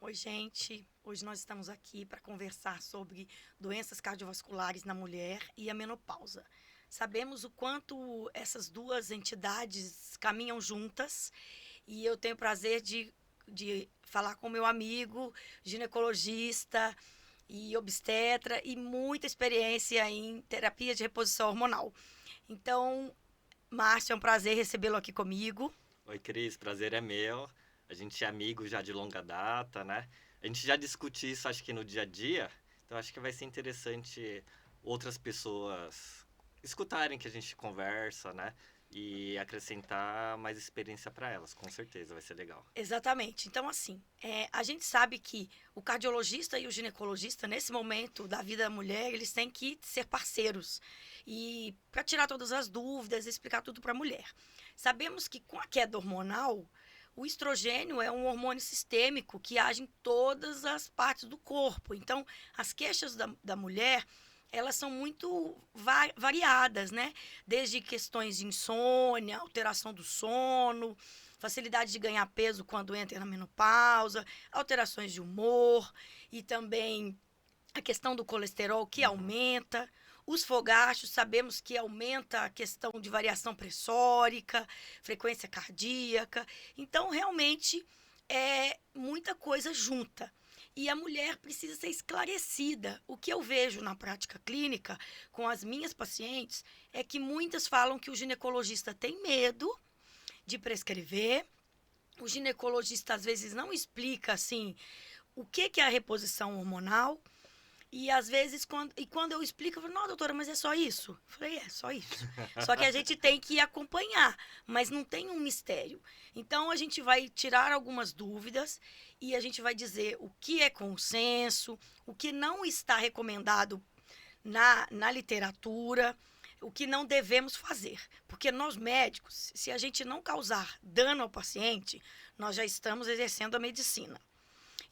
Oi, gente. Hoje nós estamos aqui para conversar sobre doenças cardiovasculares na mulher e a menopausa. Sabemos o quanto essas duas entidades caminham juntas e eu tenho o prazer de falar com meu amigo, ginecologista e obstetra e muita experiência em terapia de reposição hormonal. Então, Márcio, é um prazer recebê-lo aqui comigo. Oi, Cris, prazer é meu. A gente é amigo já de longa data, né? A gente já discute isso, acho que no dia a dia, então acho que vai ser interessante outras pessoas escutarem que a gente conversa, né? E acrescentar mais experiência para elas, com certeza vai ser legal. Exatamente. Então, assim, a gente sabe que o cardiologista e o ginecologista, nesse momento da vida da mulher, eles têm que ser parceiros. E para tirar todas as dúvidas, explicar tudo para a mulher. Sabemos que com a queda hormonal, o estrogênio é um hormônio sistêmico que age em todas as partes do corpo. Então, as queixas da mulher, elas são muito variadas, né? Desde questões de insônia, alteração do sono, facilidade de ganhar peso quando entra na menopausa, alterações de humor e também a questão do colesterol que Uhum. aumenta. Os fogachos, sabemos que aumenta a questão de variação pressórica, frequência cardíaca. Então, realmente, é muita coisa junta. E a mulher precisa ser esclarecida. O que eu vejo na prática clínica com as minhas pacientes é que muitas falam que o ginecologista tem medo de prescrever. O ginecologista às vezes não explica assim o que é a reposição hormonal. E às vezes, quando eu explico, eu falo, não, doutora, mas é só isso? Eu falei, é, só isso. Só que a gente tem que acompanhar, mas não tem um mistério. Então, a gente vai tirar algumas dúvidas e a gente vai dizer o que é consenso, o que não está recomendado na literatura, o que não devemos fazer. Porque nós médicos, se a gente não causar dano ao paciente, nós já estamos exercendo a medicina.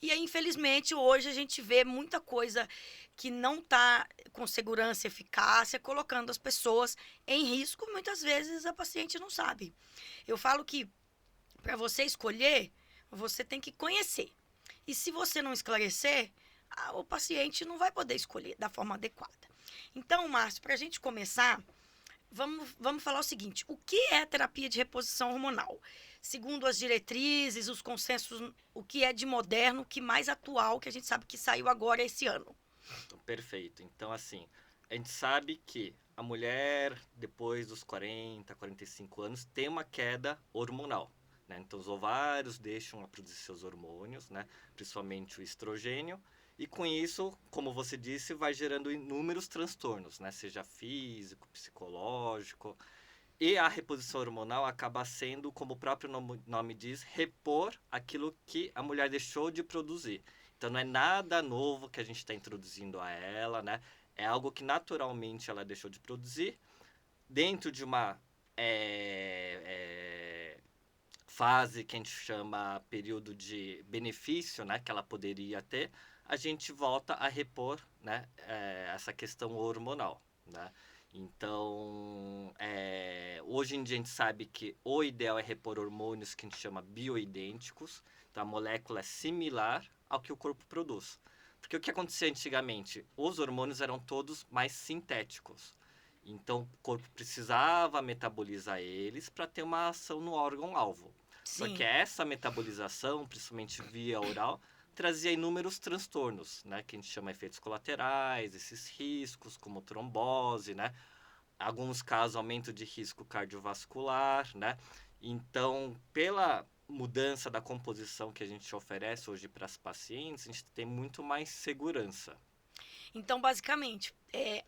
E aí, infelizmente, hoje a gente vê muita coisa que não está com segurança e eficácia, colocando as pessoas em risco. Muitas vezes a paciente não sabe. Eu falo que para você escolher, você tem que conhecer. E se você não esclarecer, o paciente não vai poder escolher da forma adequada. Então, Márcio, para a gente começar, vamos falar o seguinte: o que é terapia de reposição hormonal? Segundo as diretrizes, os consensos, o que é de moderno, o que mais atual, que a gente sabe que saiu agora esse ano. Então, perfeito. Então, assim, a gente sabe que a mulher, depois dos 40, 45 anos, tem uma queda hormonal, né? Então, os ovários deixam a produzir seus hormônios, né? Principalmente o estrogênio. E com isso, como você disse, vai gerando inúmeros transtornos, né? Seja físico, psicológico. E a reposição hormonal acaba sendo, como o próprio nome diz, repor aquilo que a mulher deixou de produzir. Então não é nada novo que a gente está introduzindo a ela, né? É algo que naturalmente ela deixou de produzir dentro de uma fase que a gente chama período de benefício, né? Que ela poderia ter. A gente volta a repor, né? Essa questão hormonal, né? Então, hoje em dia a gente sabe que o ideal é repor hormônios que a gente chama bioidênticos. Então, a molécula é similar ao que o corpo produz. Porque o que acontecia antigamente? Os hormônios eram todos mais sintéticos. Então, o corpo precisava metabolizar eles para ter uma ação no órgão-alvo. Só que Sim. essa metabolização, principalmente via oral, trazia inúmeros transtornos, né? Que a gente chama efeitos colaterais, esses riscos, como trombose, né? Alguns casos, aumento de risco cardiovascular, né? Então, pela mudança da composição que a gente oferece hoje para as pacientes, a gente tem muito mais segurança. Então, basicamente,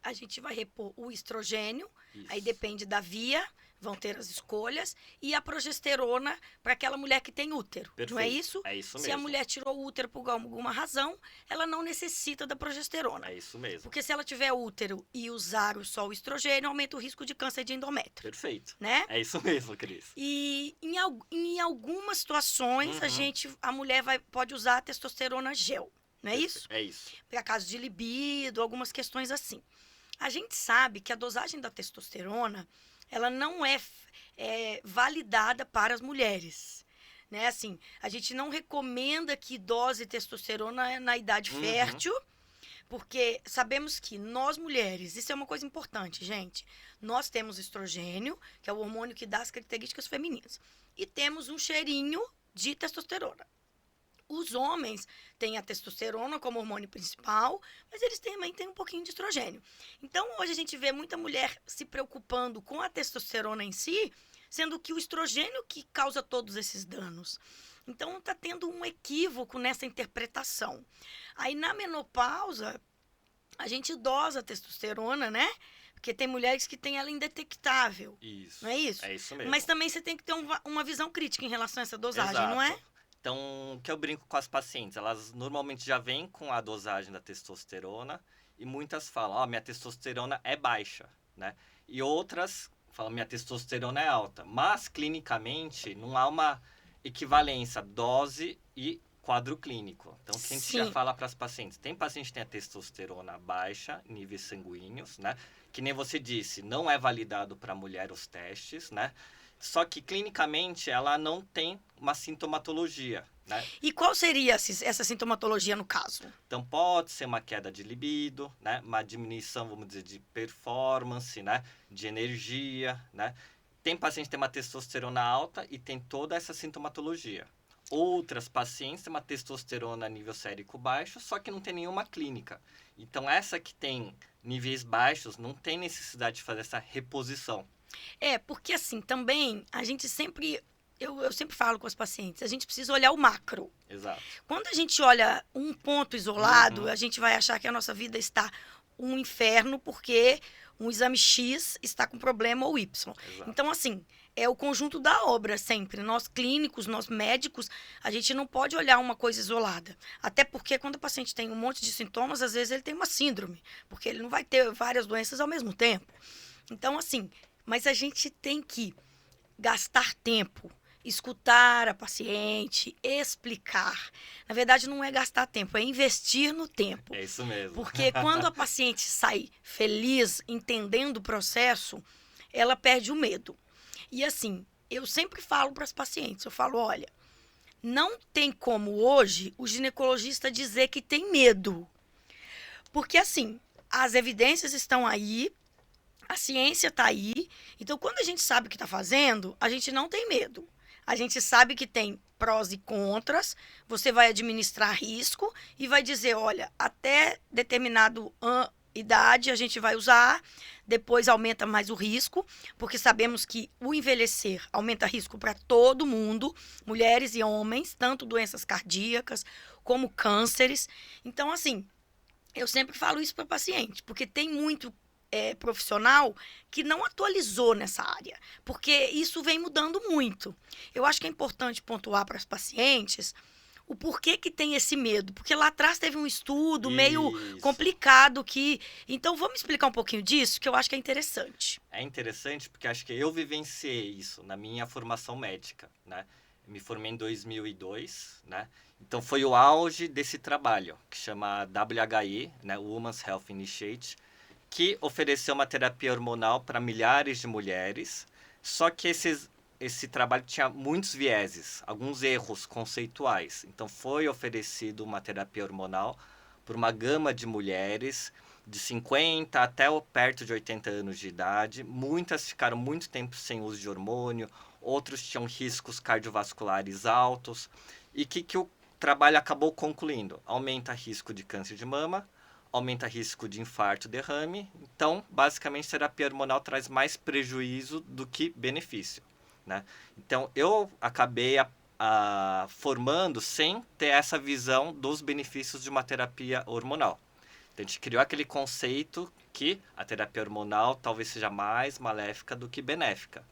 a gente vai repor o estrogênio, aí Isso. depende da via, vão ter as escolhas, e a progesterona para aquela mulher que tem útero, não é Perfeito. isso? É isso Se a mesmo. mulher tirou o útero por alguma razão, ela não necessita da progesterona. É isso mesmo. Porque se ela tiver útero e usar só o estrogênio, aumenta o risco de câncer de endométrio, Perfeito. né? É isso mesmo, Cris. E em algumas situações, Uhum. a mulher pode usar a testosterona gel, não é Perfeito. isso? É isso. Para caso de libido, algumas questões assim. A gente sabe que a dosagem da testosterona, ela não é validada para as mulheres. né? Assim, a gente não recomenda que dose testosterona na idade Uhum. fértil, porque sabemos que nós mulheres, isso é uma coisa importante, gente. Nós temos estrogênio, que é o hormônio que dá as características femininas, e temos um cheirinho de testosterona. Os homens têm a testosterona como hormônio principal, mas eles também têm um pouquinho de estrogênio. Então, hoje a gente vê muita mulher se preocupando com a testosterona em si, sendo que o estrogênio que causa todos esses danos. Então, está tendo um equívoco nessa interpretação. Aí, na menopausa, a gente dosa a testosterona, né? Porque tem mulheres que têm ela indetectável, Isso. não é isso? É isso mesmo. Mas também você tem que ter uma visão crítica em relação a essa dosagem, não é? Exato. Então, o que eu brinco com as pacientes, elas normalmente já vêm com a dosagem da testosterona e muitas falam, ó, minha testosterona é baixa, né? E outras falam, minha testosterona é alta. Mas, clinicamente, não há uma equivalência dose e quadro clínico. Então, o que a gente já Sim. fala para as pacientes? Tem paciente que tem a testosterona baixa, níveis sanguíneos, né? Que nem você disse, não é validado para mulher os testes, né? Só que clinicamente ela não tem uma sintomatologia, né? E qual seria essa sintomatologia no caso? Então pode ser uma queda de libido, né? Uma diminuição, vamos dizer, de performance, né? De energia, né? Tem paciente que tem uma testosterona alta e tem toda essa sintomatologia. Outras pacientes têm uma testosterona a nível sérico baixo, só que não tem nenhuma clínica. Então essa que tem níveis baixos não tem necessidade de fazer essa reposição. Porque assim, também a gente sempre. Eu sempre falo com as pacientes, a gente precisa olhar o macro. Exato. Quando a gente olha um ponto isolado, Uhum. a gente vai achar que a nossa vida está um inferno porque um exame X está com problema ou Y. Exato. Então, assim, é o conjunto da obra sempre. Nós clínicos, nós médicos, a gente não pode olhar uma coisa isolada. Até porque quando o paciente tem um monte de sintomas, às vezes ele tem uma síndrome, porque ele não vai ter várias doenças ao mesmo tempo. Então, assim, mas a gente tem que gastar tempo, escutar a paciente, explicar. Na verdade, não é gastar tempo, é investir no tempo. É isso mesmo. Porque quando a paciente sai feliz, entendendo o processo, ela perde o medo. E assim, eu sempre falo para as pacientes, eu falo, olha, não tem como hoje o ginecologista dizer que tem medo. Porque assim, as evidências estão aí, a ciência está aí. Então, quando a gente sabe o que está fazendo, a gente não tem medo. A gente sabe que tem prós e contras. Você vai administrar risco e vai dizer, olha, até determinado idade a gente vai usar, depois aumenta mais o risco, porque sabemos que o envelhecer aumenta risco para todo mundo, mulheres e homens, tanto doenças cardíacas como cânceres. Então, assim, eu sempre falo isso para paciente, porque tem muito profissional que não atualizou nessa área, porque isso vem mudando muito. Eu acho que é importante pontuar para as pacientes o porquê que tem esse medo, porque lá atrás teve um estudo meio Isso. complicado que... Então, vamos explicar um pouquinho disso, que eu acho que é interessante. É interessante porque acho que eu vivenciei isso na minha formação médica, né? Eu me formei em 2002, né? Então foi o auge desse trabalho, que chama WHI, né? Women's Health Initiative, que ofereceu uma terapia hormonal para milhares de mulheres, só que esse trabalho tinha muitos vieses, alguns erros conceituais. Então foi oferecido uma terapia hormonal por uma gama de mulheres de 50 até perto de 80 anos de idade. Muitas ficaram muito tempo sem uso de hormônio, outros tinham riscos cardiovasculares altos. E que o trabalho acabou concluindo? Aumenta risco de câncer de mama, aumenta risco de infarto, derrame. Então, basicamente, a terapia hormonal traz mais prejuízo do que benefício, né? Então, eu acabei formando sem ter essa visão dos benefícios de uma terapia hormonal. Então, a gente criou aquele conceito que a terapia hormonal talvez seja mais maléfica do que benéfica,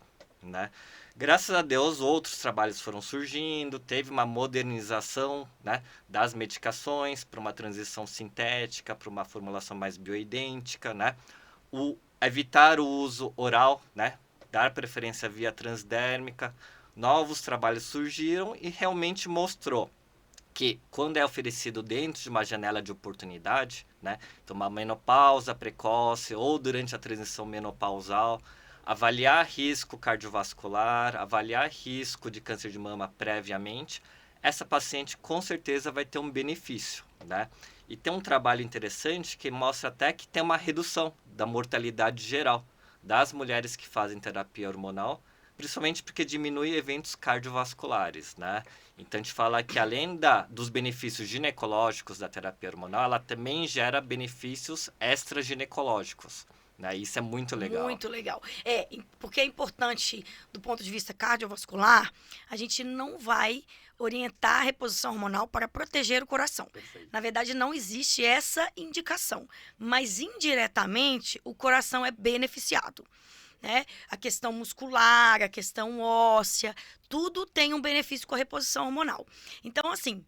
né? Graças a Deus, outros trabalhos foram surgindo, teve uma modernização, né, das medicações para uma transição sintética, para uma formulação mais bioidêntica, né? Evitar o uso oral, né? Dar preferência via transdérmica. Novos trabalhos surgiram e realmente mostrou que quando é oferecido dentro de uma janela de oportunidade, né? Então uma menopausa precoce ou durante a transição menopausal, avaliar risco cardiovascular, avaliar risco de câncer de mama previamente, essa paciente com certeza vai ter um benefício, né? E tem um trabalho interessante que mostra até que tem uma redução da mortalidade geral das mulheres que fazem terapia hormonal, principalmente porque diminui eventos cardiovasculares, né? Então a gente fala que além dos benefícios ginecológicos da terapia hormonal, ela também gera benefícios extraginecológicos, né? Isso é muito legal. Muito legal. Porque é importante, do ponto de vista cardiovascular, a gente não vai orientar a reposição hormonal para proteger o coração. Perfeito. Na verdade, não existe essa indicação, mas indiretamente o coração é beneficiado, né? A questão muscular, a questão óssea, tudo tem um benefício com a reposição hormonal. Então, assim,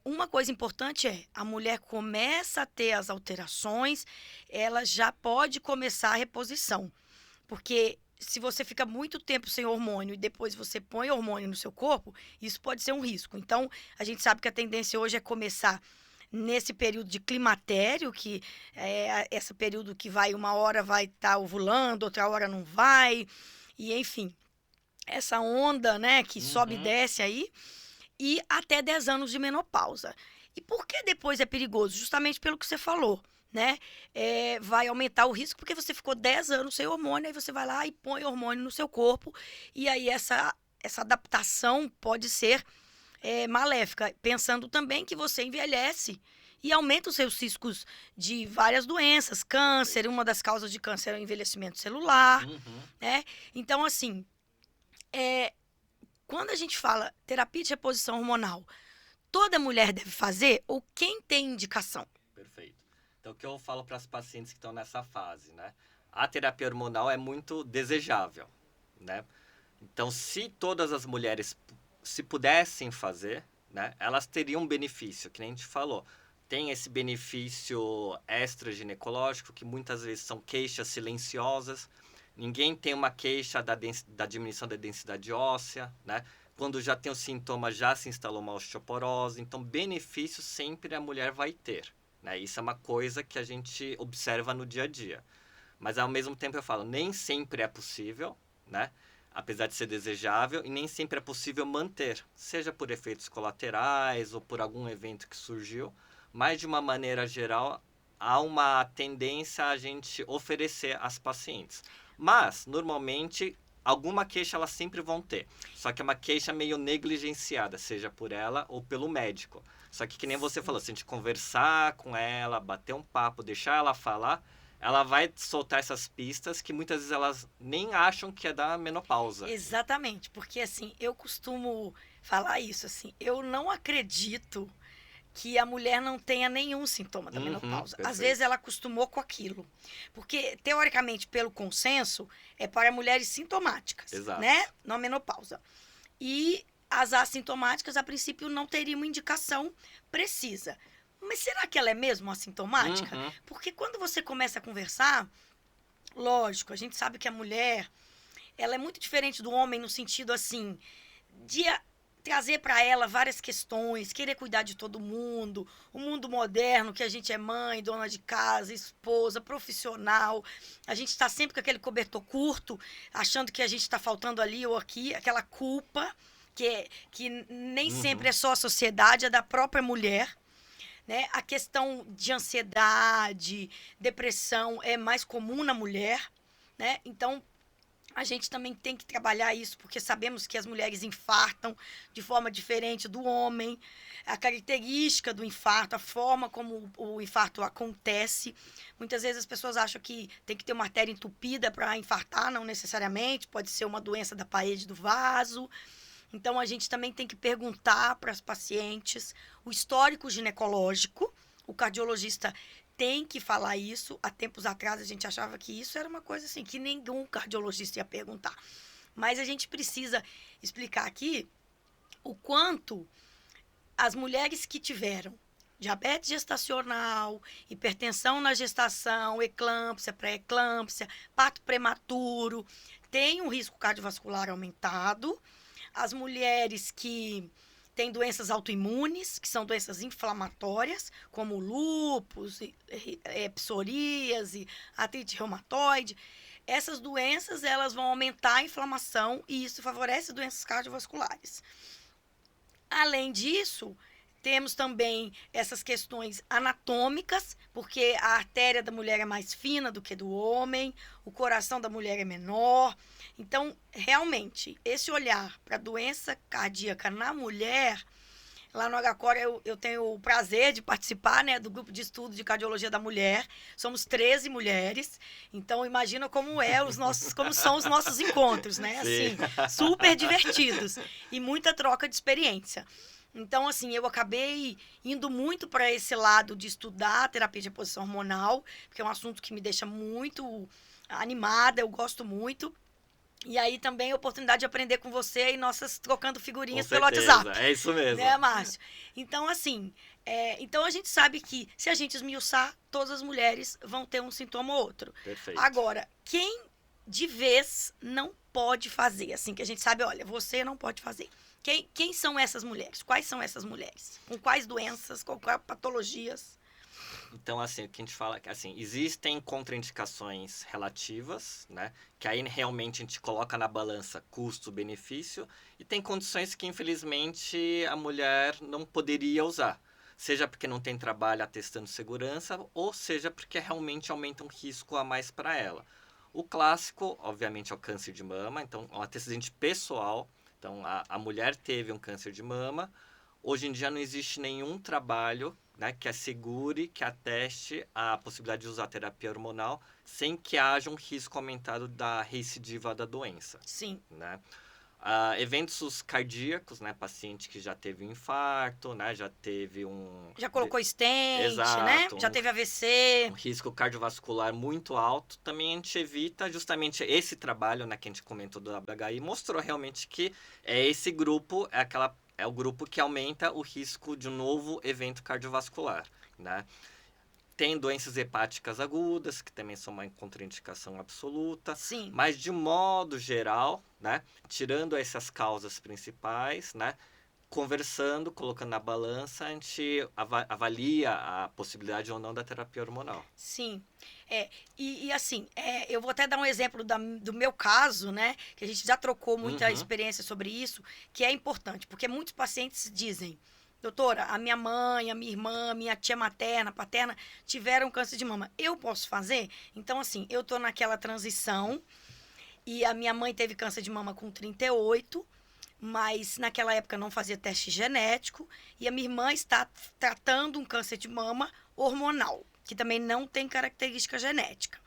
uma coisa importante a mulher começa a ter as alterações, ela já pode começar a reposição. Porque se você fica muito tempo sem hormônio e depois você põe hormônio no seu corpo, isso pode ser um risco. Então, a gente sabe que a tendência hoje é começar nesse período de climatério, que é esse período que vai, uma hora vai estar ovulando, outra hora não vai, e enfim, essa onda, né, que sobe e desce aí, e até 10 anos de menopausa. E por que depois é perigoso? Justamente pelo que você falou, né? Vai aumentar o risco porque você ficou 10 anos sem hormônio, aí você vai lá e põe hormônio no seu corpo, e aí essa adaptação pode ser maléfica, pensando também que você envelhece e aumenta os seus riscos de várias doenças, câncer, uma das causas de câncer é o envelhecimento celular, né? Então, assim, quando a gente fala terapia de reposição hormonal, toda mulher deve fazer ou quem tem indicação? Perfeito. Então, o que eu falo para as pacientes que estão nessa fase, né? A terapia hormonal é muito desejável, né? Então, se todas as mulheres se pudessem fazer, né, elas teriam um benefício, que nem a gente falou. Tem esse benefício extra-ginecológico, que muitas vezes são queixas silenciosas. Ninguém tem uma queixa da diminuição da densidade óssea, né? Quando já tem o sintoma, já se instalou uma osteoporose. Então, benefício sempre a mulher vai ter, né? Isso é uma coisa que a gente observa no dia a dia. Mas, ao mesmo tempo, eu falo, nem sempre é possível, né? Apesar de ser desejável, e nem sempre é possível manter, seja por efeitos colaterais ou por algum evento que surgiu, mas de uma maneira geral, há uma tendência a gente oferecer às pacientes. Mas, normalmente, alguma queixa elas sempre vão ter, só que é uma queixa meio negligenciada, seja por ela ou pelo médico. Só que nem você falou, se a gente conversar com ela, bater um papo, deixar ela falar, ela vai soltar essas pistas que muitas vezes elas nem acham que é da menopausa. Exatamente, porque assim, eu costumo falar isso, assim, eu não acredito que a mulher não tenha nenhum sintoma da menopausa. Perfeito. Às vezes ela acostumou com aquilo. Porque, teoricamente, pelo consenso, é para mulheres sintomáticas, Exato. né? Na menopausa. E as assintomáticas, a princípio, não teriam uma indicação precisa. Mas será que ela é mesmo assintomática? Porque quando você começa a conversar, lógico, a gente sabe que a mulher, ela é muito diferente do homem no sentido, assim, de trazer para ela várias questões, querer cuidar de todo mundo, o mundo moderno, que a gente é mãe, dona de casa, esposa, profissional, a gente está sempre com aquele cobertor curto, achando que a gente está faltando ali ou aqui, aquela culpa, que nem sempre é só a sociedade, é da própria mulher, né? A questão de ansiedade, depressão é mais comum na mulher, né? Então, a gente também tem que trabalhar isso, porque sabemos que as mulheres infartam de forma diferente do homem, a característica do infarto, a forma como o infarto acontece. Muitas vezes as pessoas acham que tem que ter uma artéria entupida para infartar, não necessariamente, pode ser uma doença da parede do vaso. Então, a gente também tem que perguntar para as pacientes o histórico ginecológico. O cardiologista tem que falar isso. Há tempos atrás, a gente achava que isso era uma coisa assim, que nenhum cardiologista ia perguntar. Mas a gente precisa explicar aqui o quanto as mulheres que tiveram diabetes gestacional, hipertensão na gestação, eclâmpsia, pré-eclâmpsia, parto prematuro, têm um risco cardiovascular aumentado. As mulheres que têm doenças autoimunes, que são doenças inflamatórias, como lúpus, psoríase, artrite reumatoide, essas doenças elas vão aumentar a inflamação e isso favorece doenças cardiovasculares. Além disso, temos também essas questões anatômicas, porque a artéria da mulher é mais fina do que do homem, o coração da mulher é menor. Então, realmente, esse olhar para a doença cardíaca na mulher, lá no HCOR eu tenho o prazer de participar, né, do grupo de estudo de cardiologia da mulher. Somos 13 mulheres, então imagina como são os nossos encontros, né? Sim. Assim, super divertidos e muita troca de experiência. Então, assim, eu acabei indo muito para esse lado de estudar a terapia de reposição hormonal, porque é um assunto que me deixa muito animada, eu gosto muito. E aí também a oportunidade de aprender com você e nossas trocando Com figurinhas pelo certeza, WhatsApp. é isso mesmo. Né, Márcio? Então, assim, então a gente sabe que se a gente esmiuçar, todas as mulheres vão ter um sintoma ou outro. Perfeito. Agora, quem de vez não pode fazer, assim, que a gente sabe, olha, você não pode fazer. Quem são essas mulheres? Quais são essas mulheres? Com quais doenças, com quais patologias? Então, assim, o que a gente fala, assim, existem contraindicações relativas, né? Que aí realmente a gente coloca na balança custo-benefício, e tem condições que, infelizmente, a mulher não poderia usar. Seja porque não tem trabalho atestando segurança, ou seja porque realmente aumenta um risco a mais para ela. O clássico, obviamente, é o câncer de mama, então, é um antecedente pessoal. Então, a mulher teve um câncer de mama. Hoje em dia não existe nenhum trabalho, né, que assegure, que ateste a possibilidade de usar terapia hormonal sem que haja um risco aumentado da recidiva da doença. Sim. Né? Eventos cardíacos, né, paciente que já teve um infarto, né, já teve Já colocou stent, Exato, né? Já teve AVC. um risco cardiovascular muito alto, também a gente evita justamente esse trabalho, né, que a gente comentou do WHI, mostrou realmente que esse grupo é o grupo que aumenta o risco de um novo evento cardiovascular, né? Tem doenças hepáticas agudas, que também são uma contraindicação absoluta. Sim. Mas, de modo geral, né, tirando essas causas principais, né, conversando, colocando na balança, a gente avalia a possibilidade ou não da terapia hormonal. Sim. E assim, eu vou até dar um exemplo do meu caso, né? Que a gente já trocou muita experiência sobre isso, que é importante, porque muitos pacientes dizem, doutora, a minha mãe, a minha irmã, a minha tia materna, paterna, tiveram câncer de mama. Eu posso fazer? Então, assim, eu tô naquela transição e a minha mãe teve câncer de mama com 38, mas naquela época não fazia teste genético, e a minha irmã está tratando um câncer de mama hormonal, que também não tem característica genética.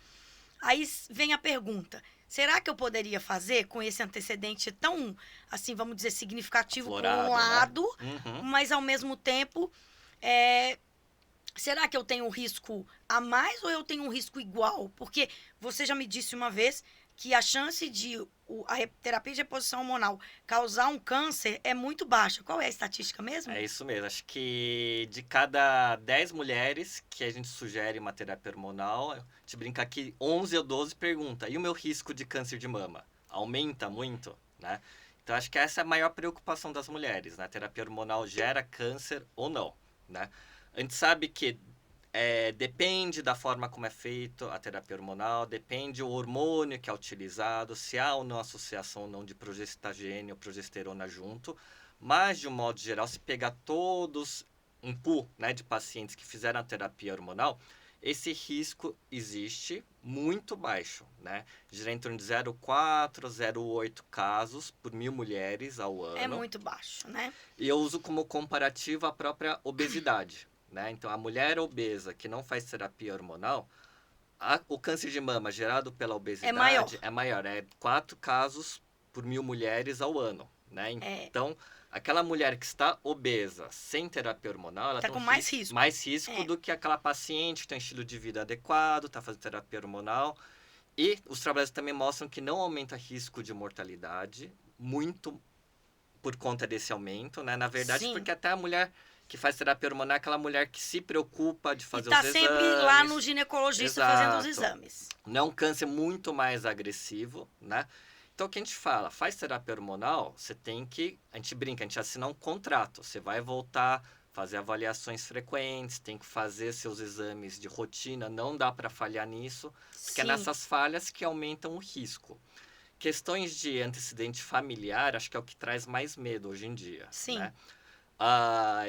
Aí vem a pergunta, será que eu poderia fazer com esse antecedente tão, assim, vamos dizer, significativo por um lado, né? mas ao mesmo tempo, será que eu tenho um risco a mais ou eu tenho um risco igual? Porque você já me disse uma vez que a chance de a terapia de reposição hormonal causar um câncer é muito baixa. Qual é a estatística mesmo? É isso mesmo. Acho que de cada 10 mulheres que a gente sugere uma terapia hormonal, a gente brinca que 11 ou 12 pergunta, e o meu risco de câncer de mama? Aumenta muito, né? Então, acho que essa é a maior preocupação das mulheres, né? A terapia hormonal gera câncer ou não, né? A gente sabe que depende da forma como é feito a terapia hormonal, depende o hormônio que é utilizado, se há ou não associação ou não de progestagênio ou progesterona junto, mas de um modo geral, se pegar todos um pool, né, de pacientes que fizeram a terapia hormonal, esse risco existe muito baixo, né? Gira em torno de 0,4, 0,8 casos por 1.000 mulheres ao ano. É muito baixo, né? E eu uso como comparativo a própria obesidade. Né? Então, a mulher obesa que não faz terapia hormonal, o câncer de mama gerado pela obesidade é maior. É 4 casos por 1.000 mulheres ao ano. Né? Então, aquela mulher que está obesa sem terapia hormonal, ela está com mais risco. Mais risco do que aquela paciente que tem um estilo de vida adequado, está fazendo terapia hormonal. E os trabalhos também mostram que não aumenta risco de mortalidade, muito por conta desse aumento. Né? Na verdade, Sim. porque até a mulher que faz terapia hormonal é aquela mulher que se preocupa de fazer os exames. Está sempre lá no ginecologista fazendo os exames. Não é um câncer muito mais agressivo, né? Então, o que a gente fala? Faz terapia hormonal, você tem que... A gente brinca, a gente assina um contrato. Você vai voltar fazer avaliações frequentes, tem que fazer seus exames de rotina, não dá para falhar nisso, porque é Sim, nessas falhas que aumentam o risco. Questões de antecedente familiar, acho que é o que traz mais medo hoje em dia, sim. né?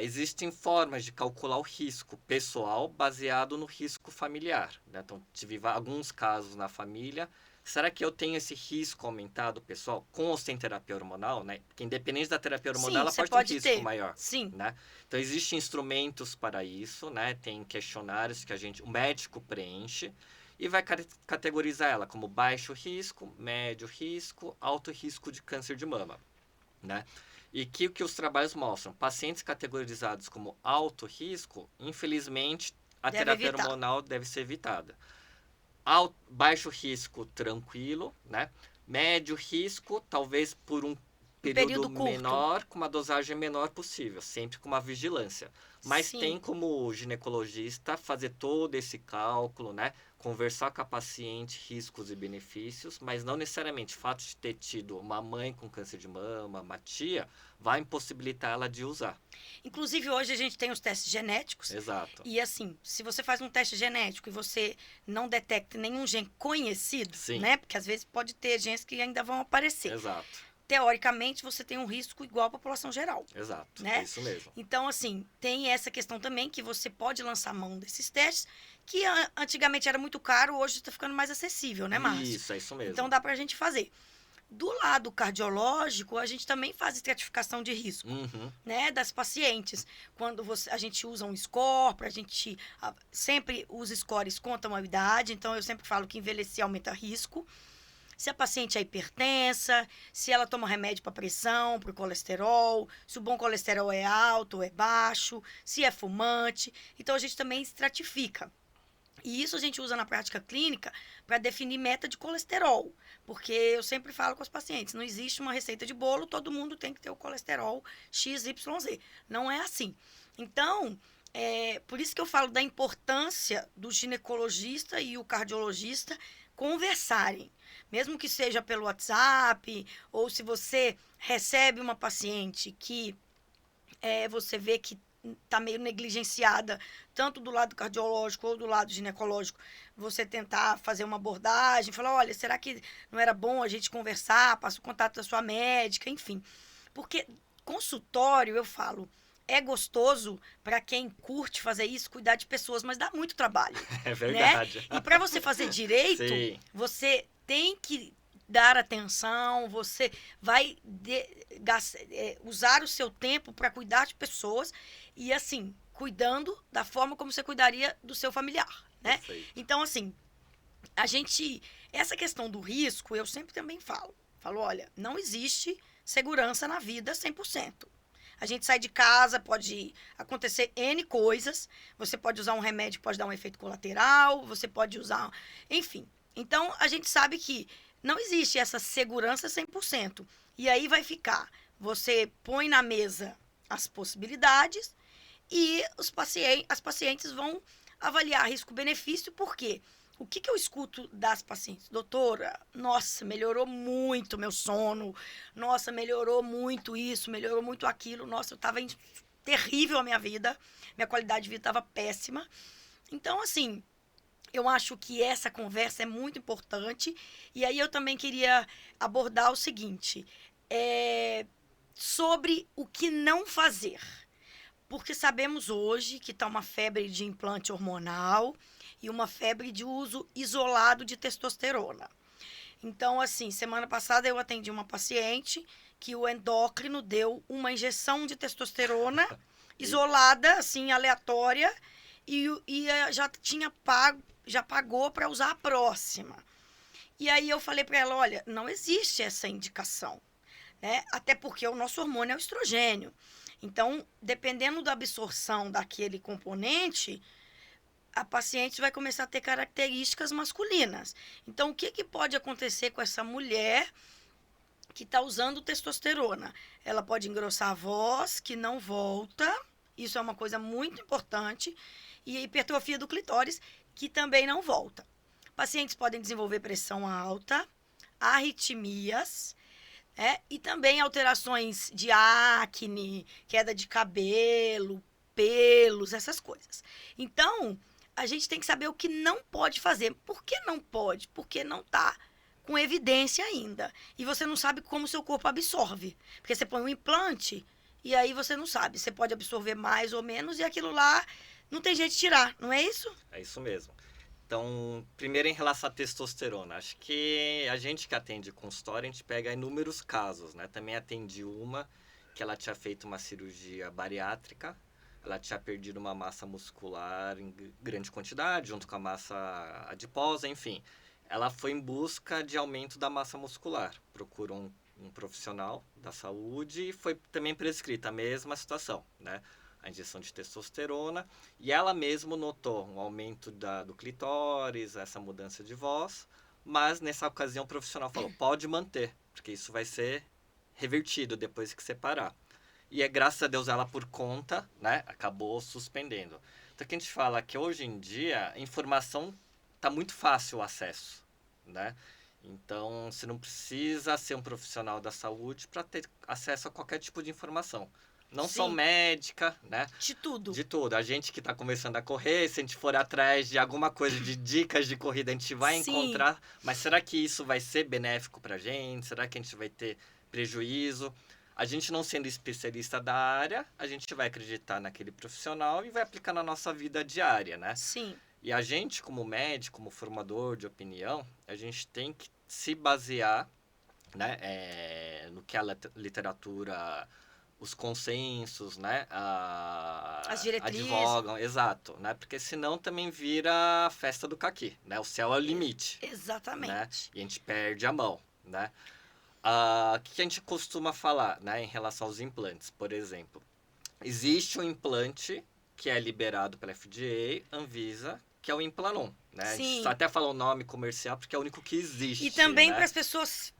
Existem formas de calcular o risco pessoal baseado no risco familiar, né? Então, tive alguns casos na família. Será que eu tenho esse risco aumentado, pessoal, com ou sem terapia hormonal, né? Porque independente da terapia hormonal, Sim, ela você pode ter um pode risco ter. maior, Sim, né? Então, existem instrumentos para isso, né? Tem questionários que o médico preenche e vai categorizar ela como baixo risco, médio risco, alto risco de câncer de mama, né? E que o que os trabalhos mostram, pacientes categorizados como alto risco, infelizmente, a deve terapia evitar. hormonal deve ser evitada. Baixo risco, tranquilo, né? Médio risco, talvez por um Um período período curto. menor, com uma dosagem menor possível, sempre com uma vigilância. Mas Sim. tem como ginecologista fazer todo esse cálculo, né? Conversar com a paciente, riscos e benefícios, mas não necessariamente o fato de ter tido uma mãe com câncer de mama, uma tia, vai impossibilitar ela de usar. Inclusive, hoje a gente tem os testes genéticos. Exato. E assim, se você faz um teste genético e você não detecta nenhum gene conhecido, Sim, né? Porque às vezes pode ter genes que ainda vão aparecer. exato, Teoricamente, você tem um risco igual à população geral, exato. É né? isso mesmo. Então, assim, tem essa questão também que você pode lançar mão desses testes, que antigamente era muito caro, hoje está ficando mais acessível, né, Márcio? Isso, é isso Então mesmo. dá pra gente fazer. Do lado cardiológico, a gente também faz estratificação de risco, Uhum. né, das pacientes. Quando a gente usa um score, sempre os scores contam a idade, então eu sempre falo que envelhecer aumenta risco. Se a paciente é hipertensa, se ela toma remédio para pressão, para o colesterol, se o bom colesterol é alto ou é baixo, se é fumante. Então a gente também estratifica. E isso a gente usa na prática clínica para definir meta de colesterol. Porque eu sempre falo com os pacientes, não existe uma receita de bolo, todo mundo tem que ter o colesterol XYZ. Não é assim. Então, por isso que eu falo da importância do ginecologista e o cardiologista conversarem. Mesmo que seja pelo WhatsApp, ou se você recebe uma paciente que você vê que está meio negligenciada, tanto do lado cardiológico ou do lado ginecológico, você tentar fazer uma abordagem, falar, olha, será que não era bom a gente conversar, passa o contato da sua médica, enfim. Porque consultório, eu falo, é gostoso para quem curte fazer isso, cuidar de pessoas, mas dá muito trabalho, É né? verdade. E para você fazer direito, Sim, você tem que dar atenção, você vai usar o seu tempo para cuidar de pessoas e assim, cuidando da forma como você cuidaria do seu familiar, né? perfeito. Então, assim, essa questão do risco, eu sempre também falo, olha, não existe segurança na vida 100%. A gente sai de casa, pode acontecer N coisas, você pode usar um remédio que pode dar um efeito colateral, você pode usar, enfim. Então, a gente sabe que não existe essa segurança 100%. E aí vai ficar, você põe na mesa as possibilidades e as pacientes vão avaliar risco-benefício, por quê? O que eu escuto das pacientes? Doutora, nossa, melhorou muito meu sono, nossa, melhorou muito isso, melhorou muito aquilo, nossa, eu estava terrível a minha vida, minha qualidade de vida estava péssima. Então, assim, eu acho que essa conversa é muito importante. E aí eu também queria abordar o seguinte: sobre o que não fazer. Porque sabemos hoje que está uma febre de implante hormonal e uma febre de uso isolado de testosterona. Então, assim, semana passada eu atendi uma paciente que o endócrino deu uma injeção de testosterona Eita. isolada, assim, aleatória, e já tinha pago, já pagou para usar a próxima. E aí eu falei para ela, olha, não existe essa indicação, né? Até porque o nosso hormônio é o estrogênio. Então, dependendo da absorção daquele componente, a paciente vai começar a ter características masculinas. Então, o que pode acontecer com essa mulher que está usando testosterona? Ela pode engrossar a voz, que não volta, isso é uma coisa muito importante, e a hipertrofia do clitóris, que também não volta. Pacientes podem desenvolver pressão alta, arritmias, e também alterações de acne, queda de cabelo, pelos, essas coisas. Então, a gente tem que saber o que não pode fazer. Por que não pode? Porque não está com evidência ainda. E você não sabe como o seu corpo absorve. Porque você põe um implante e aí você não sabe. Você pode absorver mais ou menos e aquilo lá não tem jeito de tirar, não é isso? É isso mesmo. Então, primeiro em relação à testosterona, acho que a gente que atende consultório, a gente pega inúmeros casos, né? Também atendi uma que ela tinha feito uma cirurgia bariátrica, ela tinha perdido uma massa muscular em grande quantidade, junto com a massa adiposa, enfim. Ela foi em busca de aumento da massa muscular, procurou um profissional da saúde e foi também prescrita a mesma situação, né? A injeção de testosterona, e ela mesma notou um aumento do clitóris, essa mudança de voz, mas nessa ocasião o profissional falou, pode manter, porque isso vai ser revertido depois que separar. E graças a Deus ela por conta, né, acabou suspendendo. Então que a gente fala que hoje em dia a informação está muito fácil o acesso, né? Então você não precisa ser um profissional da saúde para ter acesso a qualquer tipo de informação. Não só Sim. médica, né? De tudo. De tudo. A gente que está começando a correr, se a gente for atrás de alguma coisa de dicas de corrida, a gente vai Sim. encontrar. Mas será que isso vai ser benéfico para a gente? Será que a gente vai ter prejuízo? A gente não sendo especialista da área, a gente vai acreditar naquele profissional e vai aplicar na nossa vida diária, né? Sim. E a gente, como médico, como formador de opinião, a gente tem que se basear, né, no que a literatura, os consensos, né, As diretrizes. advogam, exato, né, porque senão também vira a festa do caqui, né, o céu é o limite, Exatamente. né, e a gente perde a mão, né. O que a gente costuma falar, né, em relação aos implantes, por exemplo, existe um implante que é liberado pela FDA, Anvisa, que é o Implanon, né, a gente Sim. até fala o nome comercial porque é o único que existe, E também né? para as pessoas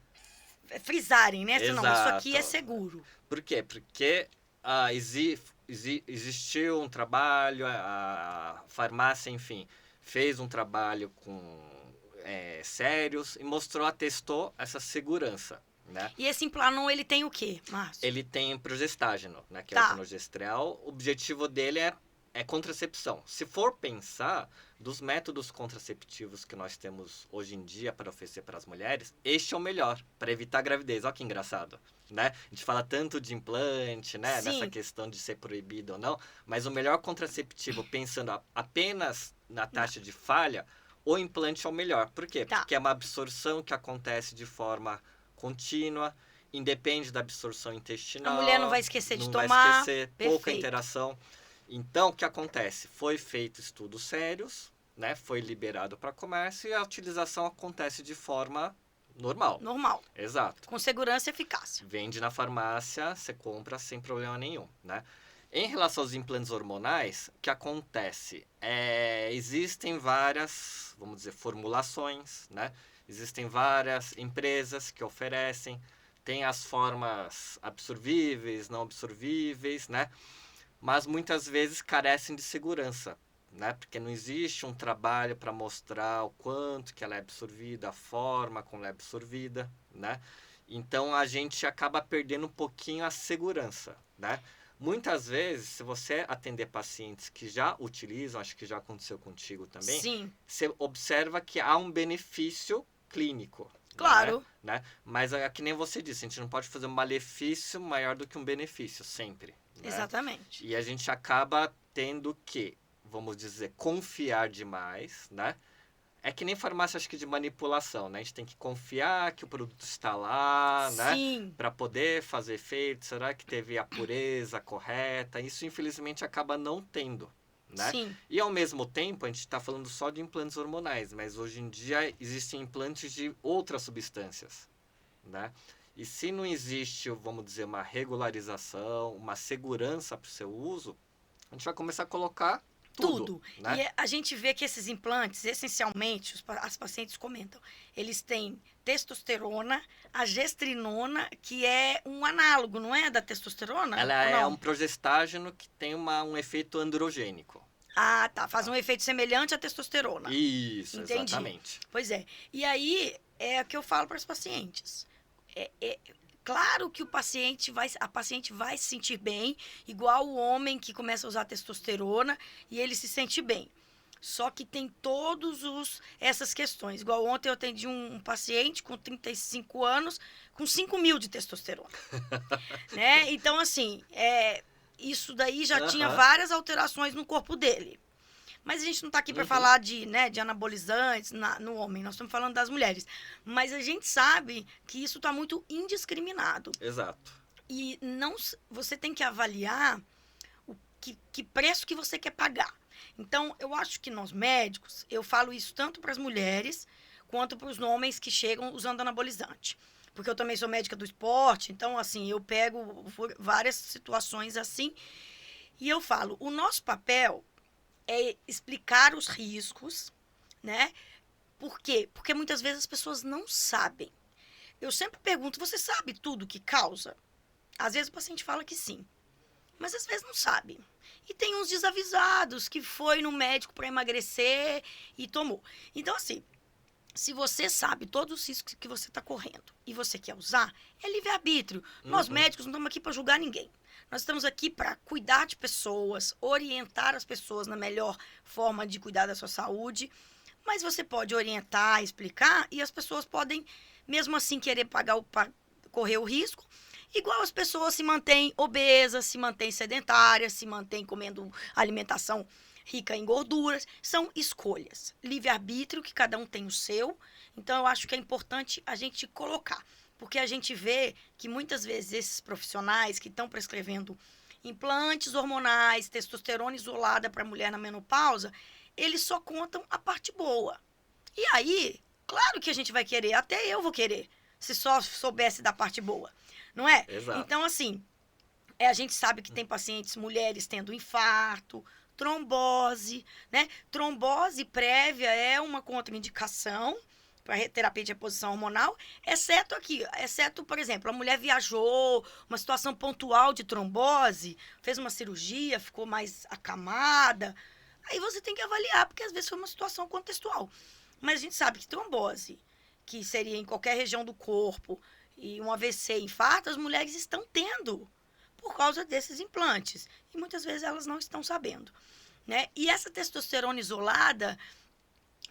frisarem, né? Não, isso aqui é Exato. seguro. Por quê? Porque existiu um trabalho, a farmácia, enfim, fez um trabalho com sérios e mostrou, atestou essa segurança, né? E esse Implanon, ele tem o quê, Márcio? Ele tem progestágeno, né, que é Tá. o etonogestrel. O objetivo dele é contracepção. Se for pensar dos métodos contraceptivos que nós temos hoje em dia para oferecer para as mulheres, este é o melhor para evitar gravidez. Olha que engraçado, né? A gente fala tanto de implante, né? Sim. Nessa questão de ser proibido ou não, mas o melhor contraceptivo, pensando apenas na taxa de falha, o implante é o melhor. Por quê? Tá. Porque é uma absorção que acontece de forma contínua, independe da absorção intestinal. A mulher não vai esquecer de não tomar. vai esquecer, pouca Perfeito. interação. Então, o que acontece? Foi feito estudos sérios, né? Foi liberado para comércio e a utilização acontece de forma normal. Normal. Exato. Com segurança e eficácia. Vende na farmácia, você compra sem problema nenhum, né? Em relação aos implantes hormonais, o que acontece? Existem várias, vamos dizer, formulações, né? Existem várias empresas que oferecem, tem as formas absorvíveis, não absorvíveis, né? Mas muitas vezes carecem de segurança, né? Porque não existe um trabalho para mostrar o quanto que ela é absorvida, a forma como ela é absorvida, né? Então a gente acaba perdendo um pouquinho a segurança, né? Muitas vezes, se você atender pacientes que já utilizam, acho que já aconteceu contigo também, Sim. você observa que há um benefício clínico. Claro. Né? Mas é que nem você disse, a gente não pode fazer um malefício maior do que um benefício, sempre. Né? Exatamente. E a gente acaba tendo que, vamos dizer, confiar demais, né? É que nem farmácia, acho que de manipulação, né? A gente tem que confiar que o produto está lá, né? Sim. Para poder fazer efeito. Será que teve a pureza correta? Isso, infelizmente, acaba não tendo, né? Sim. E, ao mesmo tempo, a gente está falando só de implantes hormonais, mas hoje em dia existem implantes de outras substâncias, né? E se não existe, vamos dizer, uma regularização, uma segurança para o seu uso, a gente vai começar a colocar tudo. Né? E a gente vê que esses implantes, essencialmente, as pacientes comentam, eles têm testosterona, a gestrinona, que é um análogo, não é, da testosterona? Ela Ou é não? um progestágeno que tem um efeito androgênico. Ah, tá. Faz um efeito semelhante à testosterona. Isso, Entendi. exatamente. Pois é. E aí, é o que eu falo para os pacientes. Claro que a paciente vai se sentir bem, igual o homem que começa a usar testosterona e ele se sente bem. Só que tem essas questões. Igual ontem eu atendi um paciente com 35 anos com 5 mil de testosterona. Né? Então, assim, isso daí já tinha Aham. várias alterações no corpo dele. Mas a gente não está aqui para Uhum. falar de anabolizantes no homem, nós estamos falando das mulheres. Mas a gente sabe que isso está muito indiscriminado. Exato. E não, você tem que avaliar que preço que você quer pagar. Então, eu acho que nós médicos, eu falo isso tanto para as mulheres quanto para os homens que chegam usando anabolizante. Porque eu também sou médica do esporte, então, assim, eu pego várias situações assim e eu falo, o nosso papel é explicar os riscos, né? Por quê? Porque muitas vezes as pessoas não sabem. Eu sempre pergunto, você sabe tudo que causa? Às vezes o paciente fala que sim, mas às vezes não sabe. E tem uns desavisados que foi no médico para emagrecer e tomou. Então, assim, se você sabe todos os riscos que você está correndo e você quer usar, é livre-arbítrio. Nós Uhum. médicos não estamos aqui para julgar ninguém. Nós estamos aqui para cuidar de pessoas, orientar as pessoas na melhor forma de cuidar da sua saúde. Mas você pode orientar, explicar, e as pessoas podem, mesmo assim, querer correr o risco. Igual as pessoas se mantêm obesas, se mantêm sedentárias, se mantêm comendo alimentação rica em gorduras. São escolhas. Livre-arbítrio, que cada um tem o seu. Então, eu acho que é importante a gente colocar. Porque a gente vê que muitas vezes esses profissionais que estão prescrevendo implantes hormonais, testosterona isolada para a mulher na menopausa, eles só contam a parte boa. E aí, claro que a gente vai querer, até eu vou querer, se só soubesse da parte boa, não é? Exato. Então, assim, a gente sabe que tem pacientes, mulheres tendo infarto, trombose, né? Trombose prévia é uma contraindicação para terapia de reposição hormonal, exceto, por exemplo, a mulher viajou, uma situação pontual de trombose, fez uma cirurgia, ficou mais acamada, aí você tem que avaliar, porque às vezes foi uma situação contextual. Mas a gente sabe que trombose, que seria em qualquer região do corpo, e um AVC, infarto, as mulheres estão tendo por causa desses implantes. E muitas vezes elas não estão sabendo. Né? E essa testosterona isolada,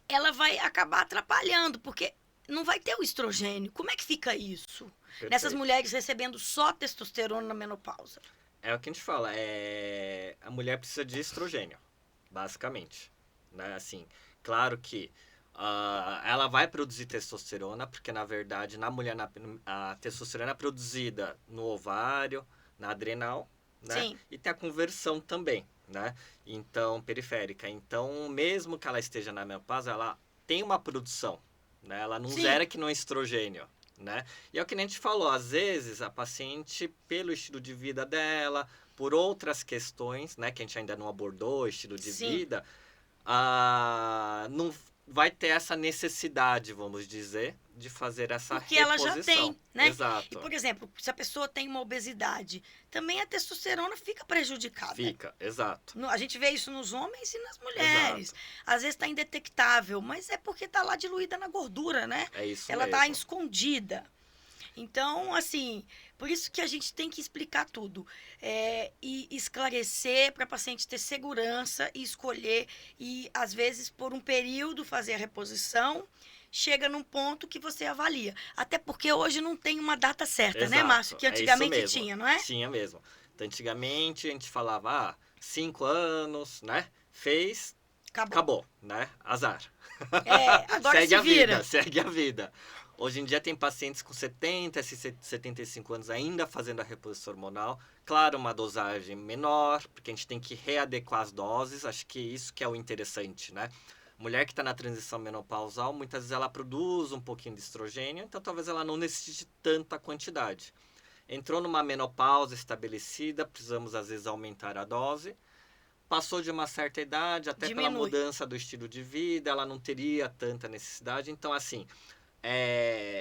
ela vai acabar atrapalhando, porque não vai ter o estrogênio. Como é que fica isso? Perfeito. Nessas mulheres recebendo só testosterona na menopausa. É o que a gente fala, a mulher precisa de estrogênio, basicamente. Né? Assim, claro que ela vai produzir testosterona, porque na verdade na mulher a testosterona é produzida no ovário, na adrenal, né? Sim. E tem a conversão também, né? Então, periférica. Então, mesmo que ela esteja na menopausa, ela tem uma produção, né? Ela não Sim. zera que no estrogênio, né? E é o que a gente falou, às vezes a paciente, pelo estilo de vida dela, por outras questões, né? Que a gente ainda não abordou, estilo de Sim. vida, não vai ter essa necessidade, vamos dizer, de fazer essa Porque reposição. ela já tem, né? Exato. E, por exemplo, se a pessoa tem uma obesidade, também a testosterona fica prejudicada. Fica, exato. A gente vê isso nos homens e nas mulheres. Exato. Às vezes está indetectável, mas é porque está lá diluída na gordura, né? É isso Ela mesmo. está escondida. Então, assim, por isso que a gente tem que explicar tudo. E esclarecer para a paciente ter segurança e escolher. E, às vezes, por um período, fazer a reposição. Chega num ponto que você avalia. Até porque hoje não tem uma data certa, Exato. né, Márcio? Que antigamente é isso mesmo. tinha, não é? Tinha mesmo. Então, antigamente a gente falava, 5 anos, né? Fez, acabou, né? Azar. Agora segue se a vira. vida, segue a vida. Hoje em dia tem pacientes com 70, 75 anos ainda fazendo a reposição hormonal. Claro, uma dosagem menor, porque a gente tem que readequar as doses. Acho que isso que é o interessante, né? Mulher que está na transição menopausal, muitas vezes ela produz um pouquinho de estrogênio, então talvez ela não necessite tanta quantidade. Entrou numa menopausa estabelecida, precisamos às vezes aumentar a dose. Passou de uma certa idade, até Diminui. pela mudança do estilo de vida, ela não teria tanta necessidade. Então, assim,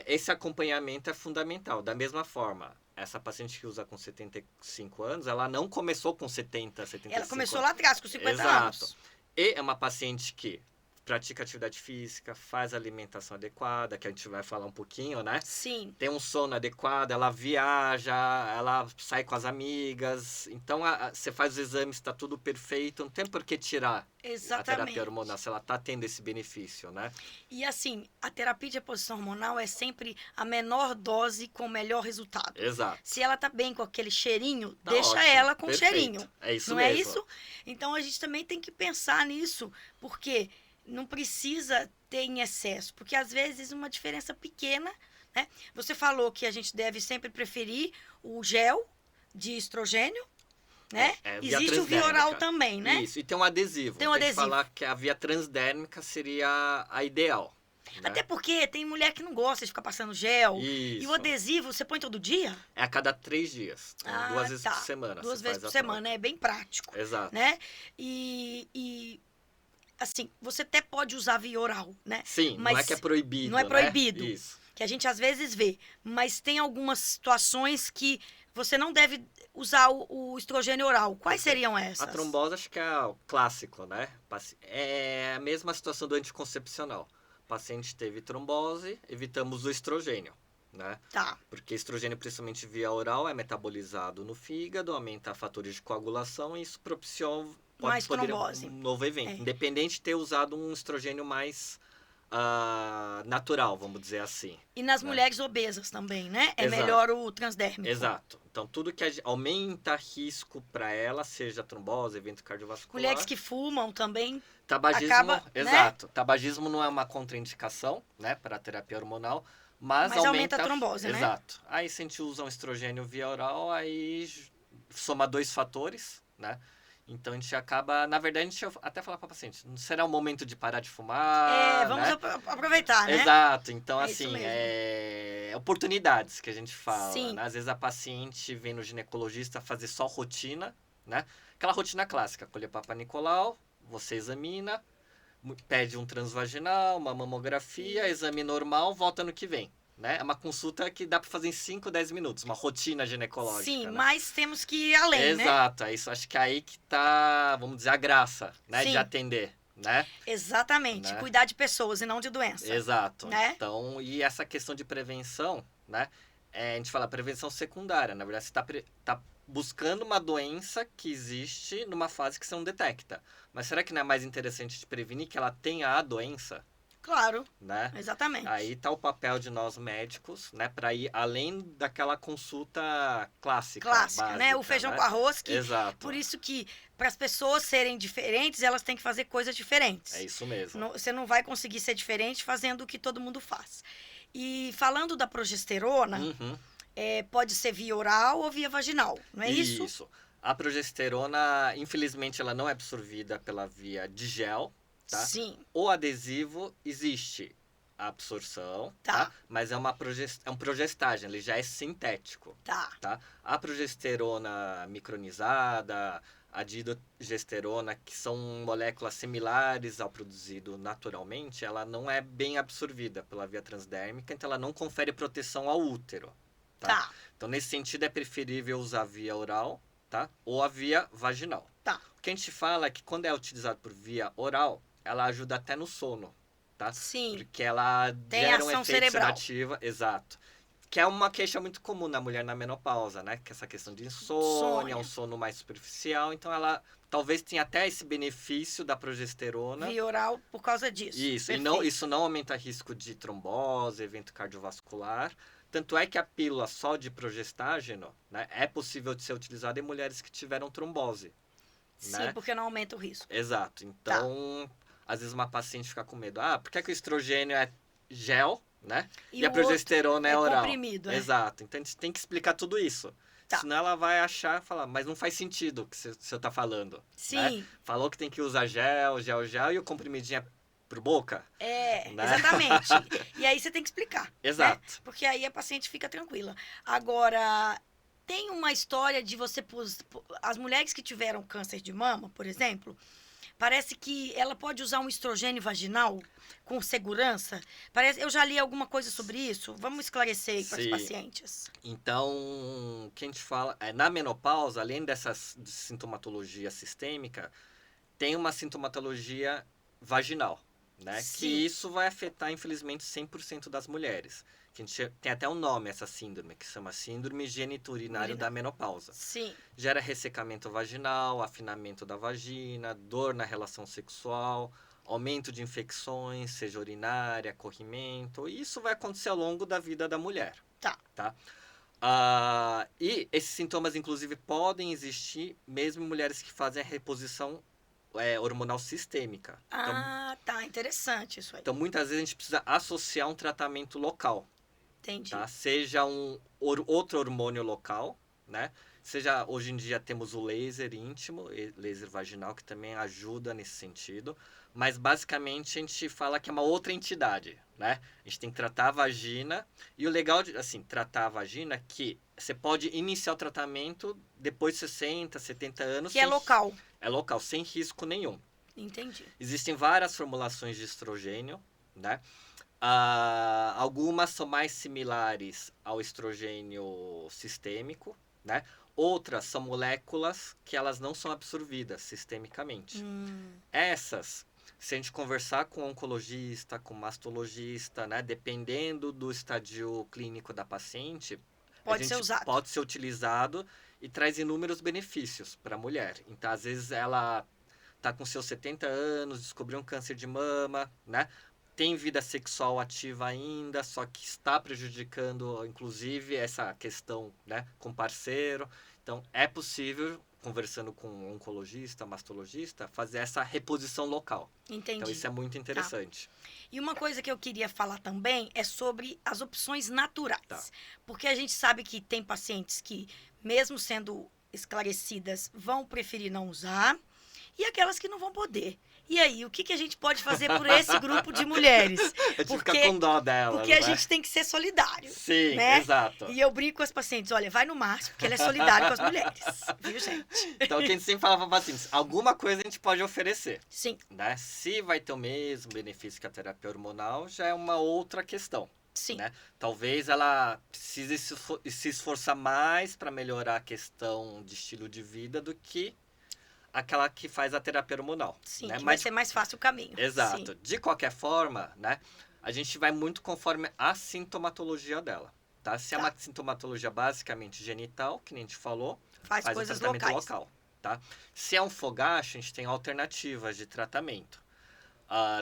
esse acompanhamento é fundamental. Da mesma forma, essa paciente que usa com 75 anos, ela não começou com 70, 75 Ela começou anos. lá atrás, com 50 Exato. anos. E é uma paciente que pratica atividade física, faz alimentação adequada, que a gente vai falar um pouquinho, né? Sim, Tem um sono adequado, ela viaja, ela sai com as amigas. Então, você faz os exames, está tudo perfeito. Não tem por que tirar a terapia exatamente. hormonal se ela está tendo esse benefício, né? E assim, a terapia de reposição hormonal é sempre a menor dose com o melhor resultado. Exato. Se ela tá bem com aquele cheirinho, Tá deixa ótimo, ela com perfeito. cheirinho. É isso Não é mesmo. isso? Então a gente também tem que pensar nisso, porque não precisa ter em excesso, porque às vezes uma diferença pequena, né? Você falou que a gente deve sempre preferir o gel de estrogênio, né? Via Existe o via oral transdérmica. também, né? Isso, e tem um adesivo. Tem um Tem que adesivo. falar que a via transdérmica seria a ideal. Né? Até porque tem mulher que não gosta de ficar passando gel. E Isso. o adesivo, você põe todo dia? É a cada 3 dias. Então, 2 vezes por semana. Duas você vezes faz por a semana, troca. é bem prático, Exato. né? E assim, você até pode usar via oral, né? Sim, não é Mas que é proibido. não é né? proibido. Isso. Que a gente às vezes vê. Mas tem algumas situações que você não deve usar o estrogênio oral. Quais Perfeito. seriam essas? A trombose acho que é o clássico, né? É a mesma situação do anticoncepcional. O paciente teve trombose, evitamos o estrogênio, né? Tá, Porque estrogênio, principalmente via oral, é metabolizado no fígado, aumenta fatores de coagulação e isso propiciona mais poder trombose. um novo evento. É. Independente de ter usado um estrogênio mais natural, vamos dizer assim. E nas né? mulheres obesas também, né? É Exato. melhor o transdérmico. Exato. Então, tudo que aumenta risco para ela, seja trombose, evento cardiovascular. Mulheres que fumam também. Tabagismo, acaba, né? exato. Tabagismo não é uma contraindicação, né, para a terapia hormonal, mas aumenta a trombose, né? Exato. Aí se a gente usa um estrogênio via oral, aí soma 2 fatores, né? Então a gente acaba, na verdade, a gente até falar para o paciente, não será o momento de parar de fumar, Vamos né? aproveitar, né? Exato. Então, É isso assim, mesmo. oportunidades que a gente fala. Sim. Né? Às vezes a paciente vem no ginecologista fazer só rotina, né? Aquela rotina clássica, colher Papa Nicolau, você examina, pede um transvaginal, uma mamografia, exame normal, volta no que vem. Né? É uma consulta que dá para fazer em 5, 10 minutos, uma rotina ginecológica. Sim, né? mas temos que ir além, né? Exato, é isso. Acho que é aí que tá, vamos dizer, a graça, né? Sim. De atender, né? Exatamente. Né? Cuidar de pessoas e não de doença. Exato. Né? Então, e essa questão de prevenção, né? A gente fala prevenção secundária. Na verdade, você está buscando uma doença que existe numa fase que você não detecta. Mas será que não é mais interessante de prevenir que ela tenha a doença? Claro, Né? exatamente. Aí está o papel de nós médicos, né? Para ir além daquela consulta clássica, básica, né? O feijão né? com arroz. Exato. Por isso que, para as pessoas serem diferentes, elas têm que fazer coisas diferentes. É isso mesmo. Você não vai conseguir ser diferente fazendo o que todo mundo faz. E falando da progesterona, pode ser via oral ou via vaginal, não é isso? Isso. A progesterona, infelizmente, ela não é absorvida pela via de gel, tá? Sim. O adesivo existe a absorção, tá? Mas é um progestagem, ele já é sintético. Tá? A progesterona micronizada, a didogesterona, que são moléculas similares ao produzido naturalmente, ela não é bem absorvida pela via transdérmica, então ela não confere proteção ao útero. Tá? Então, nesse sentido, é preferível usar a via oral, tá? Ou a via vaginal. O que a gente fala é que quando é utilizado por via oral, ela ajuda até no sono, tá? Sim. Porque ela tem gera ação um efeito cerebral. sedativa, exato. Que é uma queixa muito comum na mulher na menopausa, né? Que é essa questão de insônia, um sono mais superficial. Então, ela talvez tenha até esse benefício da progesterona. Via oral por causa disso. Isso. E isso não aumenta risco de trombose, evento cardiovascular. Tanto é que a pílula só de progestágeno, né, é possível de ser utilizada em mulheres que tiveram trombose. Sim, né? porque não aumenta o risco. Exato. Então, às vezes uma paciente fica com medo. Por que o estrogênio é gel, né? E a progesterona é oral. Comprimido, Exato. Então, a gente tem que explicar tudo isso. Senão ela vai achar, falar, mas não faz sentido o que você está falando. Sim. Né? Falou que tem que usar gel, e o comprimidinho é por boca. Né? Exatamente. E aí você tem que explicar. Exato. Né? Porque aí a paciente fica tranquila. Agora, tem uma história de você... As mulheres que tiveram câncer de mama, por exemplo, parece que ela pode usar um estrogênio vaginal com segurança. Eu já li alguma coisa sobre isso. Vamos esclarecer aí para as pacientes. Então, o que a gente fala... na menopausa, além dessa sintomatologia sistêmica, tem uma sintomatologia vaginal. né? Que Sim. isso vai afetar, infelizmente, 100% das mulheres. Que a gente tem até um nome, essa síndrome, que se chama Síndrome Geniturinária da Menopausa. Sim. Gera ressecamento vaginal, afinamento da vagina, dor na relação sexual, aumento de infecções, seja urinária, corrimento. E isso vai acontecer ao longo da vida da mulher. Tá. E esses sintomas, inclusive, podem existir mesmo em mulheres que fazem a reposição hormonal sistêmica. Tá. Interessante isso aí. Então, muitas vezes a gente precisa associar um tratamento local. Entendi. Tá? Seja outro hormônio local, né? Seja, hoje em dia temos o laser íntimo, laser vaginal, que também ajuda nesse sentido. Mas, basicamente, a gente fala que é uma outra entidade, né? A gente tem que tratar a vagina. E o legal de, assim, tratar a vagina é que você pode iniciar o tratamento depois de 60, 70 anos. Que é local. É local, sem risco nenhum. Entendi. Existem várias formulações de estrogênio, né? Algumas são mais similares ao estrogênio sistêmico, né? Outras são moléculas que elas não são absorvidas sistemicamente. Essas, se a gente conversar com um oncologista, com um mastologista, né? Dependendo do estadio clínico da paciente, Pode ser usado. Pode ser utilizado e traz inúmeros benefícios para a mulher. Então, às vezes, ela está com seus 70 anos, descobriu um câncer de mama, né? Tem vida sexual ativa ainda, só que está prejudicando, inclusive, essa questão, né, com parceiro. Então, é possível, conversando com um oncologista, mastologista, fazer essa reposição local. Entendi. Então, isso é muito interessante. E uma coisa que eu queria falar também é sobre as opções naturais. Tá. Porque a gente sabe que tem pacientes que, mesmo sendo esclarecidas, vão preferir não usar, e aquelas que não vão poder. E aí, o que a gente pode fazer por esse grupo de mulheres? A gente fica com dó delas, porque a né? gente tem que ser solidário. Sim, né? exato. E eu brinco com as pacientes, olha, vai no Márcio, porque ele é solidário com as mulheres. Viu, gente? Então, o que a gente sempre fala para pacientes, alguma coisa a gente pode oferecer. Sim. Né? Se vai ter o mesmo benefício que a terapia hormonal, já é uma outra questão. Sim. Né? Talvez ela precise se esforçar mais para melhorar a questão de estilo de vida do que aquela que faz a terapia hormonal. Sim, né? que vai ser mais fácil o caminho. Exato. Sim. De qualquer forma, né, a gente vai muito conforme a sintomatologia dela. Tá? Se é uma sintomatologia basicamente genital, que nem a gente falou, faz o coisas tratamento locais. local. Tá? Se é um fogacho, a gente tem alternativas de tratamento.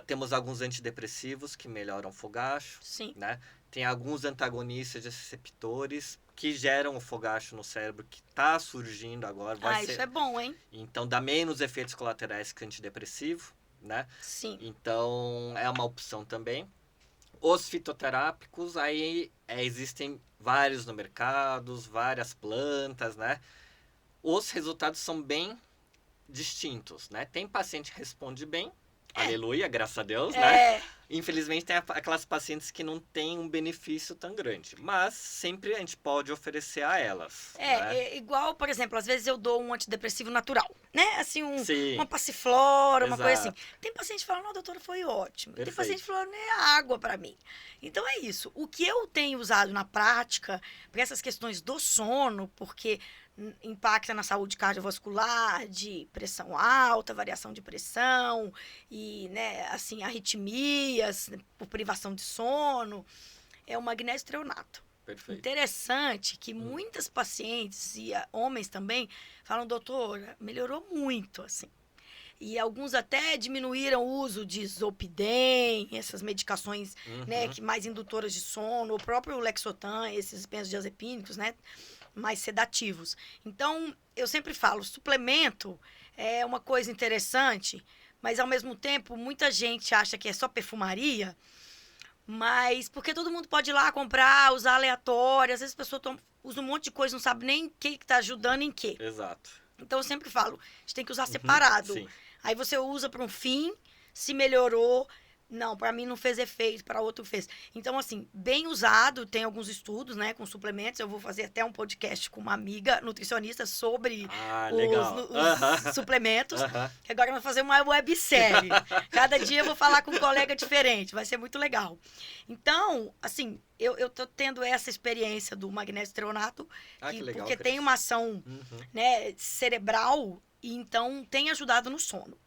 Temos alguns antidepressivos que melhoram o fogacho. Sim. Né? Tem alguns antagonistas de receptores que geram o fogacho no cérebro, que está surgindo agora. Isso é bom, hein? Então, dá menos efeitos colaterais que antidepressivo, né? Sim. Então, é uma opção também. Os fitoterápicos, aí existem vários no mercado, várias plantas, né? Os resultados são bem distintos, né? Tem paciente que responde bem, aleluia, graças a Deus, né? Infelizmente, tem aquelas pacientes que não têm um benefício tão grande. Mas sempre a gente pode oferecer a elas. Né? Igual, por exemplo, às vezes eu dou um antidepressivo natural, né? Assim, Sim. uma passiflora, uma coisa Exato. assim. Tem paciente que fala, não, doutora, foi ótimo. Perfeito. Tem paciente que fala, não é água pra mim. Então é isso. O que eu tenho usado na prática, para essas questões do sono, porque impacta na saúde cardiovascular, de pressão alta, variação de pressão e, né, assim, arritmias por privação de sono, é o magnésio treonato. Perfeito. Interessante que muitas pacientes e homens também falam, doutora, melhorou muito, assim. E alguns até diminuíram o uso de Zolpidem, essas medicações, né, que mais indutoras de sono, o próprio Lexotan, esses benzodiazepínicos, né, mais sedativos. Então, eu sempre falo, suplemento é uma coisa interessante, mas ao mesmo tempo, muita gente acha que é só perfumaria, mas porque todo mundo pode ir lá comprar, usar aleatório, às vezes a pessoa usa um monte de coisa, não sabe nem o que está ajudando em quê. Exato. Então, eu sempre falo, a gente tem que usar separado. Sim. Aí você usa para um fim, se melhorou, não, para mim não fez efeito, para outro fez. Então, assim, bem usado, tem alguns estudos, né, com suplementos. Eu vou fazer até um podcast com uma amiga nutricionista sobre os suplementos. Que agora eu vou fazer uma websérie. Cada dia eu vou falar com um colega diferente, vai ser muito legal. Então, assim, eu tô tendo essa experiência do magnésio treonato, que legal, porque Cris. tem uma ação né, cerebral, e então tem ajudado no sono.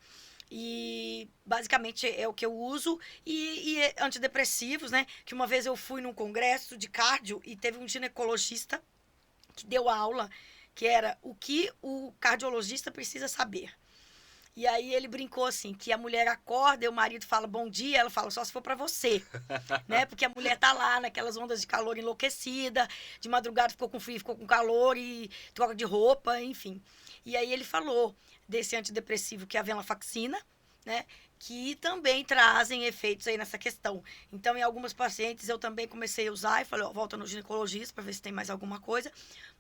E basicamente é o que eu uso. E antidepressivos, né? Que uma vez eu fui num congresso de cardio e teve um ginecologista que deu aula, que era o que o cardiologista precisa saber. E aí ele brincou assim, que a mulher acorda e o marido fala bom dia, ela fala só se for pra você, né? Porque a mulher tá lá naquelas ondas de calor enlouquecida, de madrugada ficou com frio, ficou com calor e troca de roupa, enfim. E aí ele falou desse antidepressivo que é a venlafaxina, né? Que também trazem efeitos aí nessa questão. Então, em algumas pacientes eu também comecei a usar e falei, ó, volta no ginecologista para ver se tem mais alguma coisa.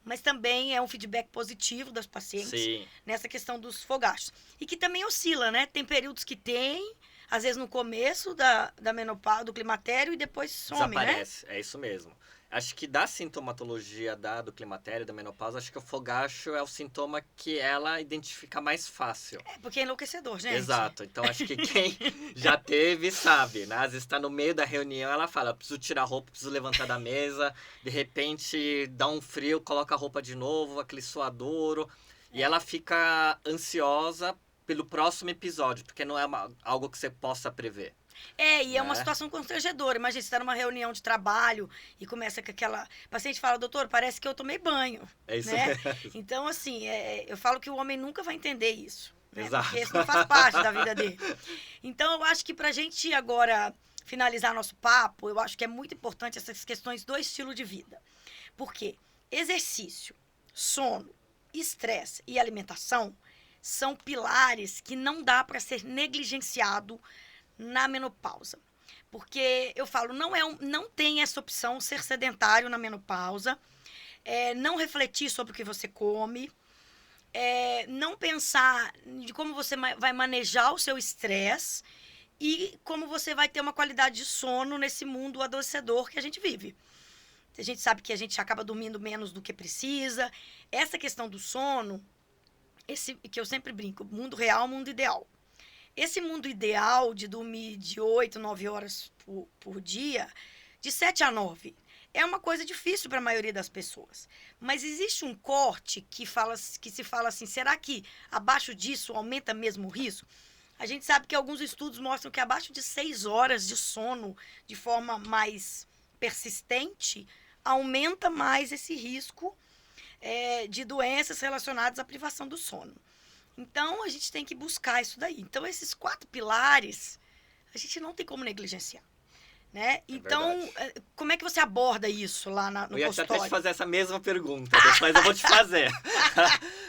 Mas também é um feedback positivo das pacientes Sim. nessa questão dos fogachos. E que também oscila, né? Tem períodos que tem, às vezes no começo da menopausa, do climatério, e depois some, Desaparece, é isso mesmo. Acho que da sintomatologia do climatério, da menopausa, acho que o fogacho é o sintoma que ela identifica mais fácil. É, porque é enlouquecedor, gente. Exato. Então, acho que quem já teve sabe, né? Às vezes está no meio da reunião, ela fala, preciso tirar a roupa, preciso levantar da mesa. De repente, dá um frio, coloca a roupa de novo, aquele suadouro. E ela fica ansiosa pelo próximo episódio, porque não é algo que você possa prever. E é uma Né? situação constrangedora. Imagina, você está numa reunião de trabalho e começa com aquela... O paciente fala, doutor, parece que eu tomei banho. É isso né? mesmo. Então, assim, eu falo que o homem nunca vai entender isso. Né? Exato. Porque isso não faz parte da vida dele. Então, eu acho que pra gente agora finalizar nosso papo, eu acho que é muito importante essas questões do estilo de vida. Por quê? Exercício, sono, estresse e alimentação são pilares que não dá para ser negligenciado na menopausa. Porque eu falo, não tem essa opção ser sedentário na menopausa, não refletir sobre o que você come, não pensar de como você vai manejar o seu estresse e como você vai ter uma qualidade de sono nesse mundo adoecedor que a gente vive. A gente sabe que a gente acaba dormindo menos do que precisa. Essa questão do sono, esse que eu sempre brinco, mundo real, mundo ideal. Esse mundo ideal de dormir de 8, 9 horas por dia, de 7 a 9, é uma coisa difícil para a maioria das pessoas. Mas existe um corte que se fala assim, será que abaixo disso aumenta mesmo o risco? A gente sabe que alguns estudos mostram que abaixo de 6 horas de sono, de forma mais persistente, aumenta mais esse risco de doenças relacionadas à privação do sono. Então, a gente tem que buscar isso daí. Então, esses 4 pilares, a gente não tem como negligenciar. Né? Então, como é que você aborda isso lá no consultório? Eu ia até te fazer essa mesma pergunta, depois eu vou te fazer.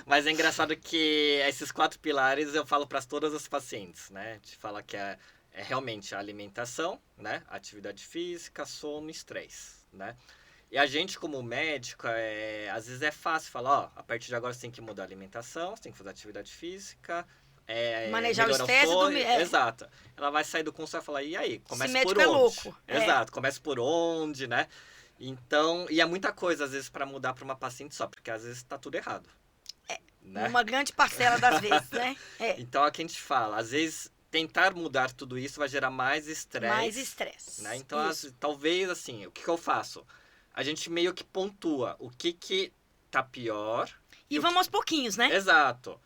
Mas é engraçado que esses 4 pilares eu falo para todas as pacientes, né? A gente fala que é realmente a alimentação, né? Atividade física, sono e estresse, né? E a gente, como médico, às vezes é fácil falar, ó, a partir de agora você tem que mudar a alimentação, você tem que fazer atividade física, manejar o estresse e dormir. Exato. Ela vai sair do consultório e falar, e aí? Começa por onde? É louco. Exato, começa por onde, né? Então, e é muita coisa, às vezes, para mudar para uma paciente só, porque às vezes tá tudo errado. Né? Uma grande parcela das vezes, né? Então, aqui a gente fala, às vezes, tentar mudar tudo isso vai gerar mais estresse. Mais estresse. Né? Então, talvez, assim, o que eu faço? A gente meio que pontua o que tá pior. E vamos aos pouquinhos, né? Exato.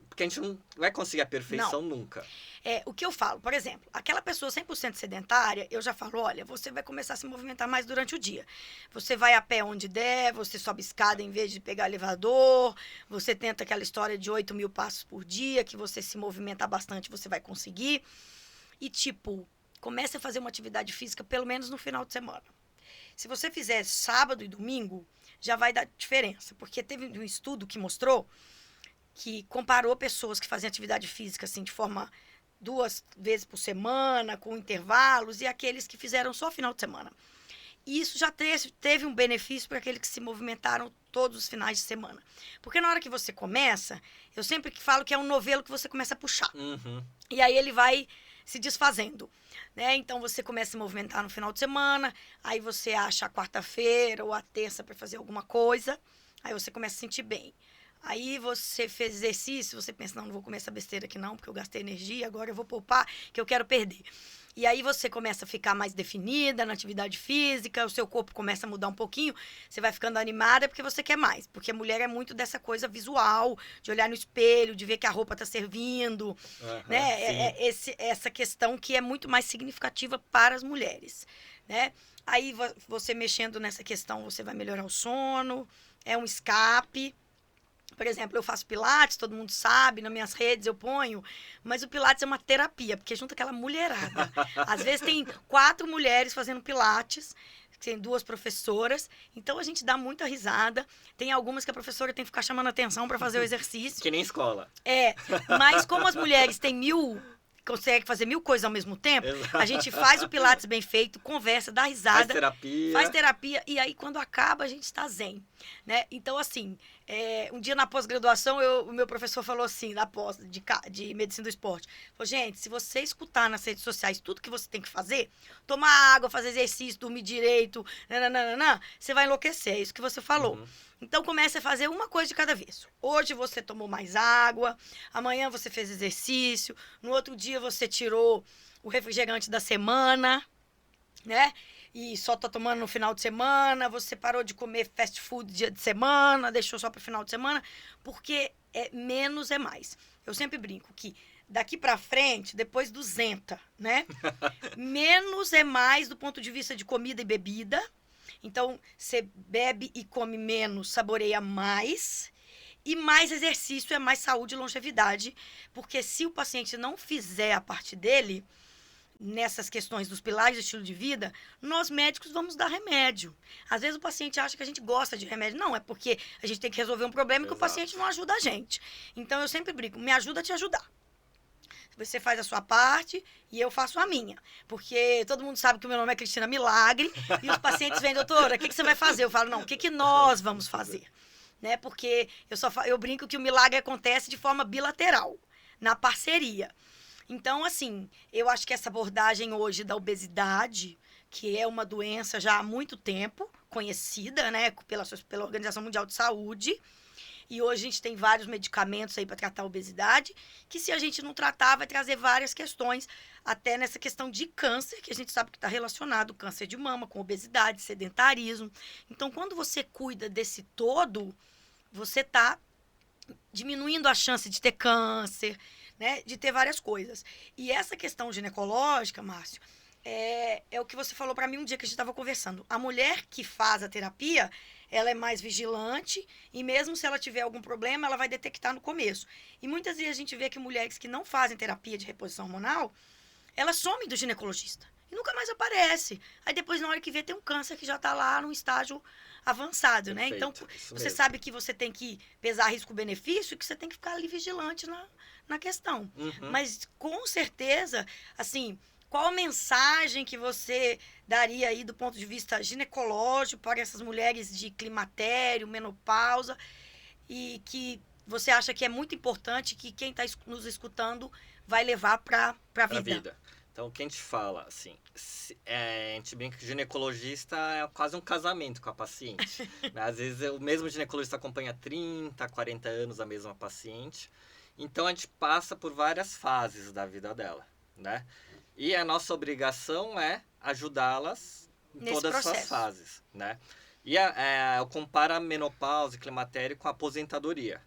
Porque a gente não vai conseguir a perfeição nunca. O que eu falo, por exemplo, aquela pessoa 100% sedentária, eu já falo, olha, você vai começar a se movimentar mais durante o dia. Você vai a pé onde der, você sobe escada em vez de pegar elevador, você tenta aquela história de 8.000 passos por dia, que você se movimentar bastante, você vai conseguir. E, comece a fazer uma atividade física pelo menos no final de semana. Se você fizer sábado e domingo, já vai dar diferença. Porque teve um estudo que mostrou que comparou pessoas que faziam atividade física assim, de forma 2 vezes por semana, com intervalos, e aqueles que fizeram só final de semana. E isso já teve um benefício para aqueles que se movimentaram todos os finais de semana. Porque na hora que você começa, eu sempre falo que é um novelo que você começa a puxar. Uhum. E aí ele vai se desfazendo. Né? Então você começa a se movimentar no final de semana, aí você acha a quarta-feira ou a terça para fazer alguma coisa, aí você começa a se sentir bem. Aí você fez exercício, você pensa, não vou comer essa besteira aqui não, porque eu gastei energia, agora eu vou poupar, que eu quero perder. E aí você começa a ficar mais definida na atividade física, o seu corpo começa a mudar um pouquinho, você vai ficando animada porque você quer mais. Porque a mulher é muito dessa coisa visual, de olhar no espelho, de ver que a roupa tá servindo, né? Essa questão que é muito mais significativa para as mulheres, né? Aí você mexendo nessa questão, você vai melhorar o sono, é um escape. Por exemplo, eu faço pilates, todo mundo sabe, nas minhas redes eu ponho, mas o pilates é uma terapia, porque junta aquela mulherada. Às vezes tem 4 mulheres fazendo pilates, tem 2 professoras, então a gente dá muita risada. Tem algumas que a professora tem que ficar chamando atenção para fazer o exercício. Que nem escola. Mas como as mulheres têm consegue fazer 1000 coisas ao mesmo tempo, a gente faz o pilates bem feito, conversa, dá risada. Faz terapia. E aí, quando acaba, a gente está zen, né? Então, assim, um dia na pós-graduação, o meu professor falou assim, na pós de medicina do esporte, falou, gente, se você escutar nas redes sociais tudo que você tem que fazer, tomar água, fazer exercício, dormir direito, nananana, você vai enlouquecer, é isso que você falou. Uhum. Então, comece a fazer uma coisa de cada vez. Hoje você tomou mais água, amanhã você fez exercício, no outro dia você tirou o refrigerante da semana, né? E só tá tomando no final de semana, você parou de comer fast food dia de semana, deixou só para o final de semana, porque menos é mais. Eu sempre brinco que daqui para frente, depois 200, né? Menos é mais do ponto de vista de comida e bebida. Então, você bebe e come menos, saboreia mais. E mais exercício é mais saúde e longevidade. Porque se o paciente não fizer a parte dele, nessas questões dos pilares do estilo de vida, nós médicos vamos dar remédio. Às vezes o paciente acha que a gente gosta de remédio. Não, é porque a gente tem que resolver um problema que o paciente não ajuda a gente. Então, eu sempre brinco, me ajuda a te ajudar. Você faz a sua parte e eu faço a minha. Porque todo mundo sabe que o meu nome é Cristina Milagre e os pacientes vêm, doutora, o que você vai fazer? Eu falo, não, o que nós vamos fazer? Né? Porque eu brinco que o milagre acontece de forma bilateral, na parceria. Então, assim, eu acho que essa abordagem hoje da obesidade, que é uma doença já há muito tempo, conhecida, né, pela Organização Mundial de Saúde, e hoje a gente tem vários medicamentos aí para tratar a obesidade, que se a gente não tratar, vai trazer várias questões, até nessa questão de câncer, que a gente sabe que está relacionado, câncer de mama, com obesidade, sedentarismo. Então, quando você cuida desse todo, você está diminuindo a chance de ter câncer, né, de ter várias coisas. E essa questão ginecológica, Márcio, é o que você falou para mim um dia que a gente estava conversando. A mulher que faz a terapia, ela é mais vigilante e mesmo se ela tiver algum problema, ela vai detectar no começo. E muitas vezes a gente vê que mulheres que não fazem terapia de reposição hormonal, elas somem do ginecologista e nunca mais aparece. Aí depois, na hora que vê, tem um câncer que já está lá num estágio avançado, né? Então, você sabe que você tem que pesar risco-benefício e que você tem que ficar ali vigilante na questão. Uhum. Mas, com certeza, assim, qual a mensagem que você daria aí do ponto de vista ginecológico para essas mulheres de climatério, menopausa, e que você acha que é muito importante que quem está nos escutando vai levar para a vida? Então, o que a gente fala, assim, a gente brinca que o ginecologista é quase um casamento com a paciente. Né? Às vezes, o mesmo ginecologista acompanha 30, 40 anos a mesma paciente. Então, a gente passa por várias fases da vida dela, né? E a nossa obrigação é ajudá-las em todas as suas fases, né? E eu comparo a menopausa e climatério com a aposentadoria,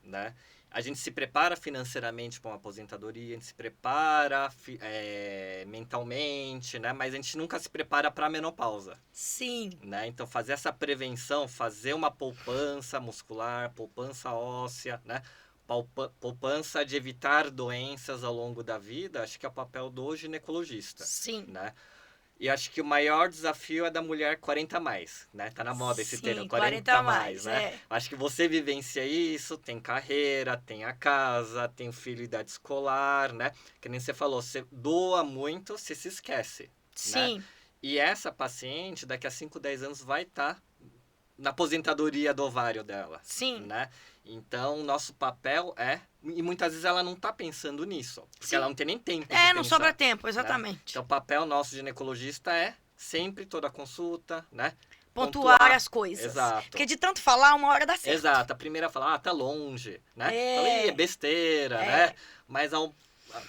né? A gente se prepara financeiramente para uma aposentadoria, a gente se prepara mentalmente, né? Mas a gente nunca se prepara para a menopausa. Sim. Né? Então, fazer essa prevenção, fazer uma poupança muscular, poupança óssea, né? Poupança de evitar doenças ao longo da vida, acho que é o papel do ginecologista. Sim. Né? E acho que o maior desafio é da mulher 40 a mais, né? Tá na moda esse termo, 40 a mais, né? Acho que você vivencia isso, tem carreira, tem a casa, tem o filho em idade escolar, né? Que nem você falou, você doa muito, você se esquece. Sim. Né? E essa paciente, daqui a 5, 10 anos, vai estar na aposentadoria do ovário dela. Sim. Né? Então, nosso papel e muitas vezes ela não está pensando nisso, porque ela não tem nem tempo de pensar. Não sobra tempo, exatamente. Né? Então, o papel nosso ginecologista é sempre toda a consulta, né? pontuar as coisas. Exato. Porque de tanto falar, uma hora dá certo. Exato. A primeira fala, tá longe, né? É. Falei, é besteira, né? Mas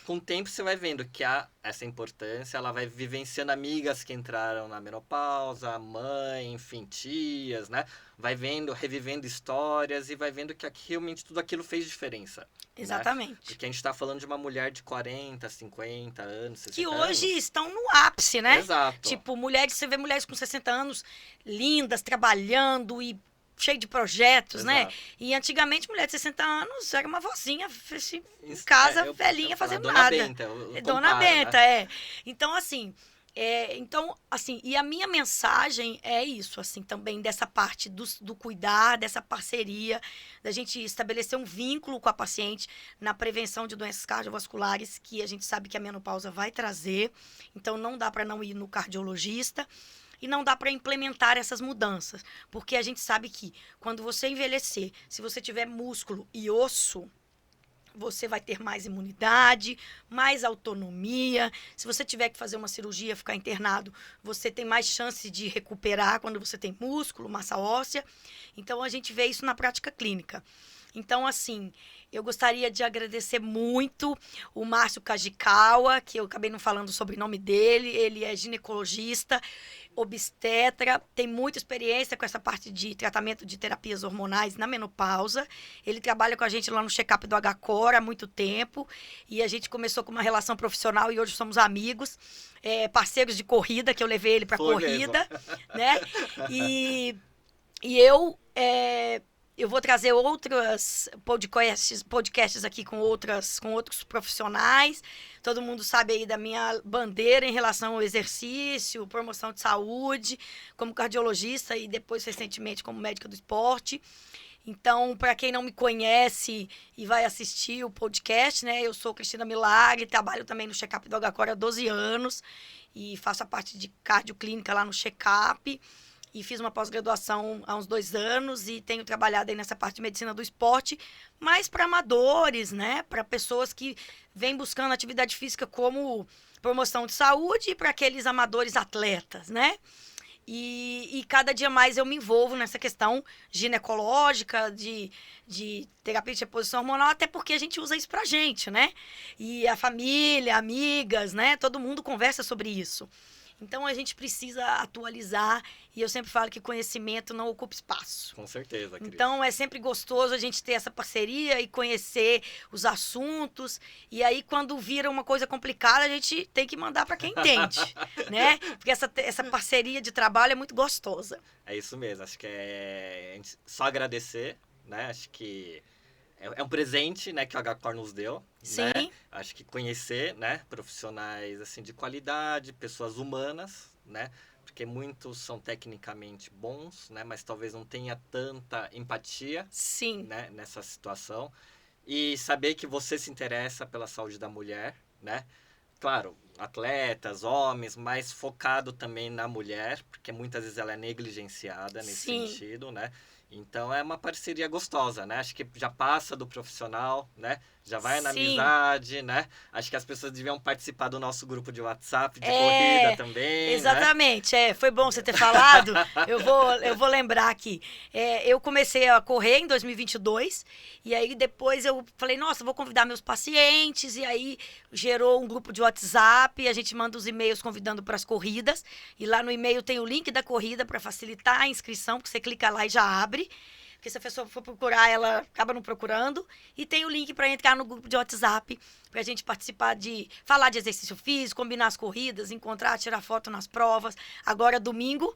com o tempo você vai vendo que há essa importância, ela vai vivenciando amigas que entraram na menopausa, mãe, enfim, tias, né? Vai vendo, revivendo histórias e vai vendo que realmente tudo aquilo fez diferença. Exatamente. Né? Porque a gente está falando de uma mulher de 40, 50 anos, 60 que anos. hoje estão no ápice, né? Exato. Tipo, você vê mulheres com 60 anos lindas, trabalhando e cheio de projetos, Exato. né? E antigamente, mulher de 60 anos era uma vozinha em casa, velhinha, fazendo Dona nada. Benta, Dona Benta, né? Então, assim, e a minha mensagem é isso, assim, também dessa parte do cuidar, dessa parceria, da gente estabelecer um vínculo com a paciente na prevenção de doenças cardiovasculares, que a gente sabe que a menopausa vai trazer. Então, não dá para não ir no cardiologista. E não dá para implementar essas mudanças, porque a gente sabe que quando você envelhecer, se você tiver músculo e osso, você vai ter mais imunidade, mais autonomia. Se você tiver que fazer uma cirurgia, ficar internado, você tem mais chance de recuperar quando você tem músculo, massa óssea. Então, a gente vê isso na prática clínica. Então, assim, eu gostaria de agradecer muito o Márcio Kajikawa, que eu acabei não falando o sobrenome dele. Ele é ginecologista, obstetra, tem muita experiência com essa parte de tratamento de terapias hormonais na menopausa. Ele trabalha com a gente lá no check-up do HCOR há muito tempo. E a gente começou com uma relação profissional e hoje somos amigos, parceiros de corrida, que eu levei ele para corrida, né? E eu vou trazer outros podcasts aqui com outros profissionais. Todo mundo sabe aí da minha bandeira em relação ao exercício, promoção de saúde, como cardiologista e depois, recentemente, como médica do esporte. Então, para quem não me conhece e vai assistir o podcast, né? Eu sou Cristina Milagre, trabalho também no check-up do HCOR há 12 anos e faço a parte de cardioclínica lá no check-up. E fiz uma pós-graduação há uns 2 anos e tenho trabalhado aí nessa parte de medicina do esporte, mas para amadores, né? Para pessoas que vêm buscando atividade física como promoção de saúde e para aqueles amadores atletas, né? E cada dia mais eu me envolvo nessa questão ginecológica, de terapia de reposição hormonal, até porque a gente usa isso pra gente, né? E a família, amigas, né? Todo mundo conversa sobre isso. Então, a gente precisa atualizar e eu sempre falo que conhecimento não ocupa espaço. Com certeza, Cris. Então, é sempre gostoso a gente ter essa parceria e conhecer os assuntos. E aí, quando vira uma coisa complicada, a gente tem que mandar para quem entende, né? Porque essa parceria de trabalho é muito gostosa. É isso mesmo. Acho que só agradecer, né? Acho que é um presente, né, que o HCOR nos deu. Sim. Né? Acho que conhecer, né, profissionais assim de qualidade, pessoas humanas, né? Porque muitos são tecnicamente bons, né, mas talvez não tenha tanta empatia, sim, né, nessa situação. E saber que você se interessa pela saúde da mulher, né? Claro, atletas, homens, mas focado também na mulher, porque muitas vezes ela é negligenciada nesse sentido, né? Então, é uma parceria gostosa, né? Acho que já passa do profissional, né? Já vai na amizade, né? Acho que as pessoas deviam participar do nosso grupo de WhatsApp, de corrida também, exatamente, né? Foi bom você ter falado. eu vou lembrar aqui. Eu comecei a correr em 2022, e aí depois eu falei, nossa, vou convidar meus pacientes, e aí gerou um grupo de WhatsApp, a gente manda os e-mails convidando para as corridas, e lá no e-mail tem o link da corrida para facilitar a inscrição, porque você clica lá e já abre. Porque se a pessoa for procurar, ela acaba não procurando. E tem o link para entrar no grupo de WhatsApp, para a gente participar falar de exercício físico, combinar as corridas, encontrar, tirar foto nas provas. Agora, domingo,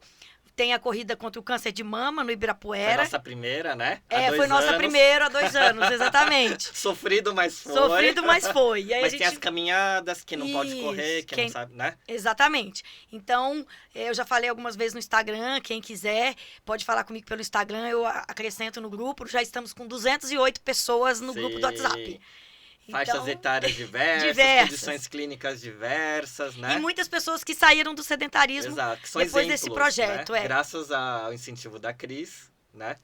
tem a corrida contra o câncer de mama no Ibirapuera. Foi nossa primeira, né? Foi nossa primeira há 2 anos, exatamente. Sofrido, mas foi. Sofrido, mas foi. E aí mas tem as caminhadas, que não pode correr, quem não sabe, né? Exatamente. Então, eu já falei algumas vezes no Instagram, quem quiser pode falar comigo pelo Instagram, eu acrescento no grupo. Já estamos com 208 pessoas no grupo do WhatsApp. Faixas etárias diversas, condições clínicas diversas, né? E muitas pessoas que saíram do sedentarismo. Exato, que são depois exemplos, desse projeto. Né? Graças ao incentivo da Cris, né?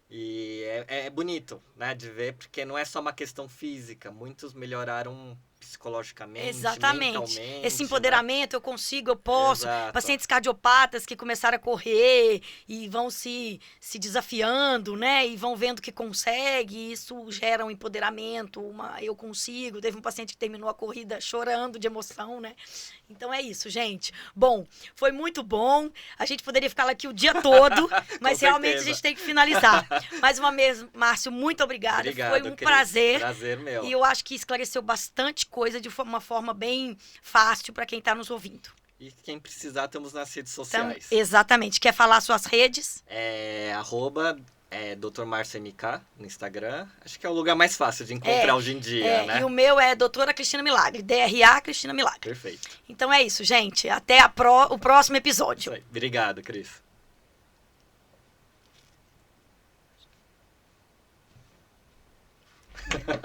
E é bonito, né, de ver, porque não é só uma questão física. Muitos melhoraram psicologicamente, Exatamente. mentalmente. Esse empoderamento, eu consigo, eu posso. Exato. Pacientes cardiopatas que começaram a correr e vão se desafiando, né? E vão vendo que consegue, e isso gera um empoderamento, eu consigo. Teve um paciente que terminou a corrida chorando de emoção, né? Então é isso, gente. Bom, foi muito bom. A gente poderia ficar aqui o dia todo, mas Com realmente certeza. a gente tem que finalizar. Mais uma vez, Márcio, muito obrigada. Obrigado, Foi um Cris. prazer. Prazer meu. E eu acho que esclareceu bastante coisa de uma forma bem fácil para quem está nos ouvindo. E quem precisar, estamos nas redes Então, sociais. exatamente. Quer falar suas redes? Dr. Márcio MK no Instagram. Acho que é o lugar mais fácil de encontrar hoje em dia, né? E o meu é Doutora Cristina Milagre. DRA Cristina Milagre. Perfeito. Então é isso, gente. Até o próximo episódio. Isso aí. Obrigado, Cris.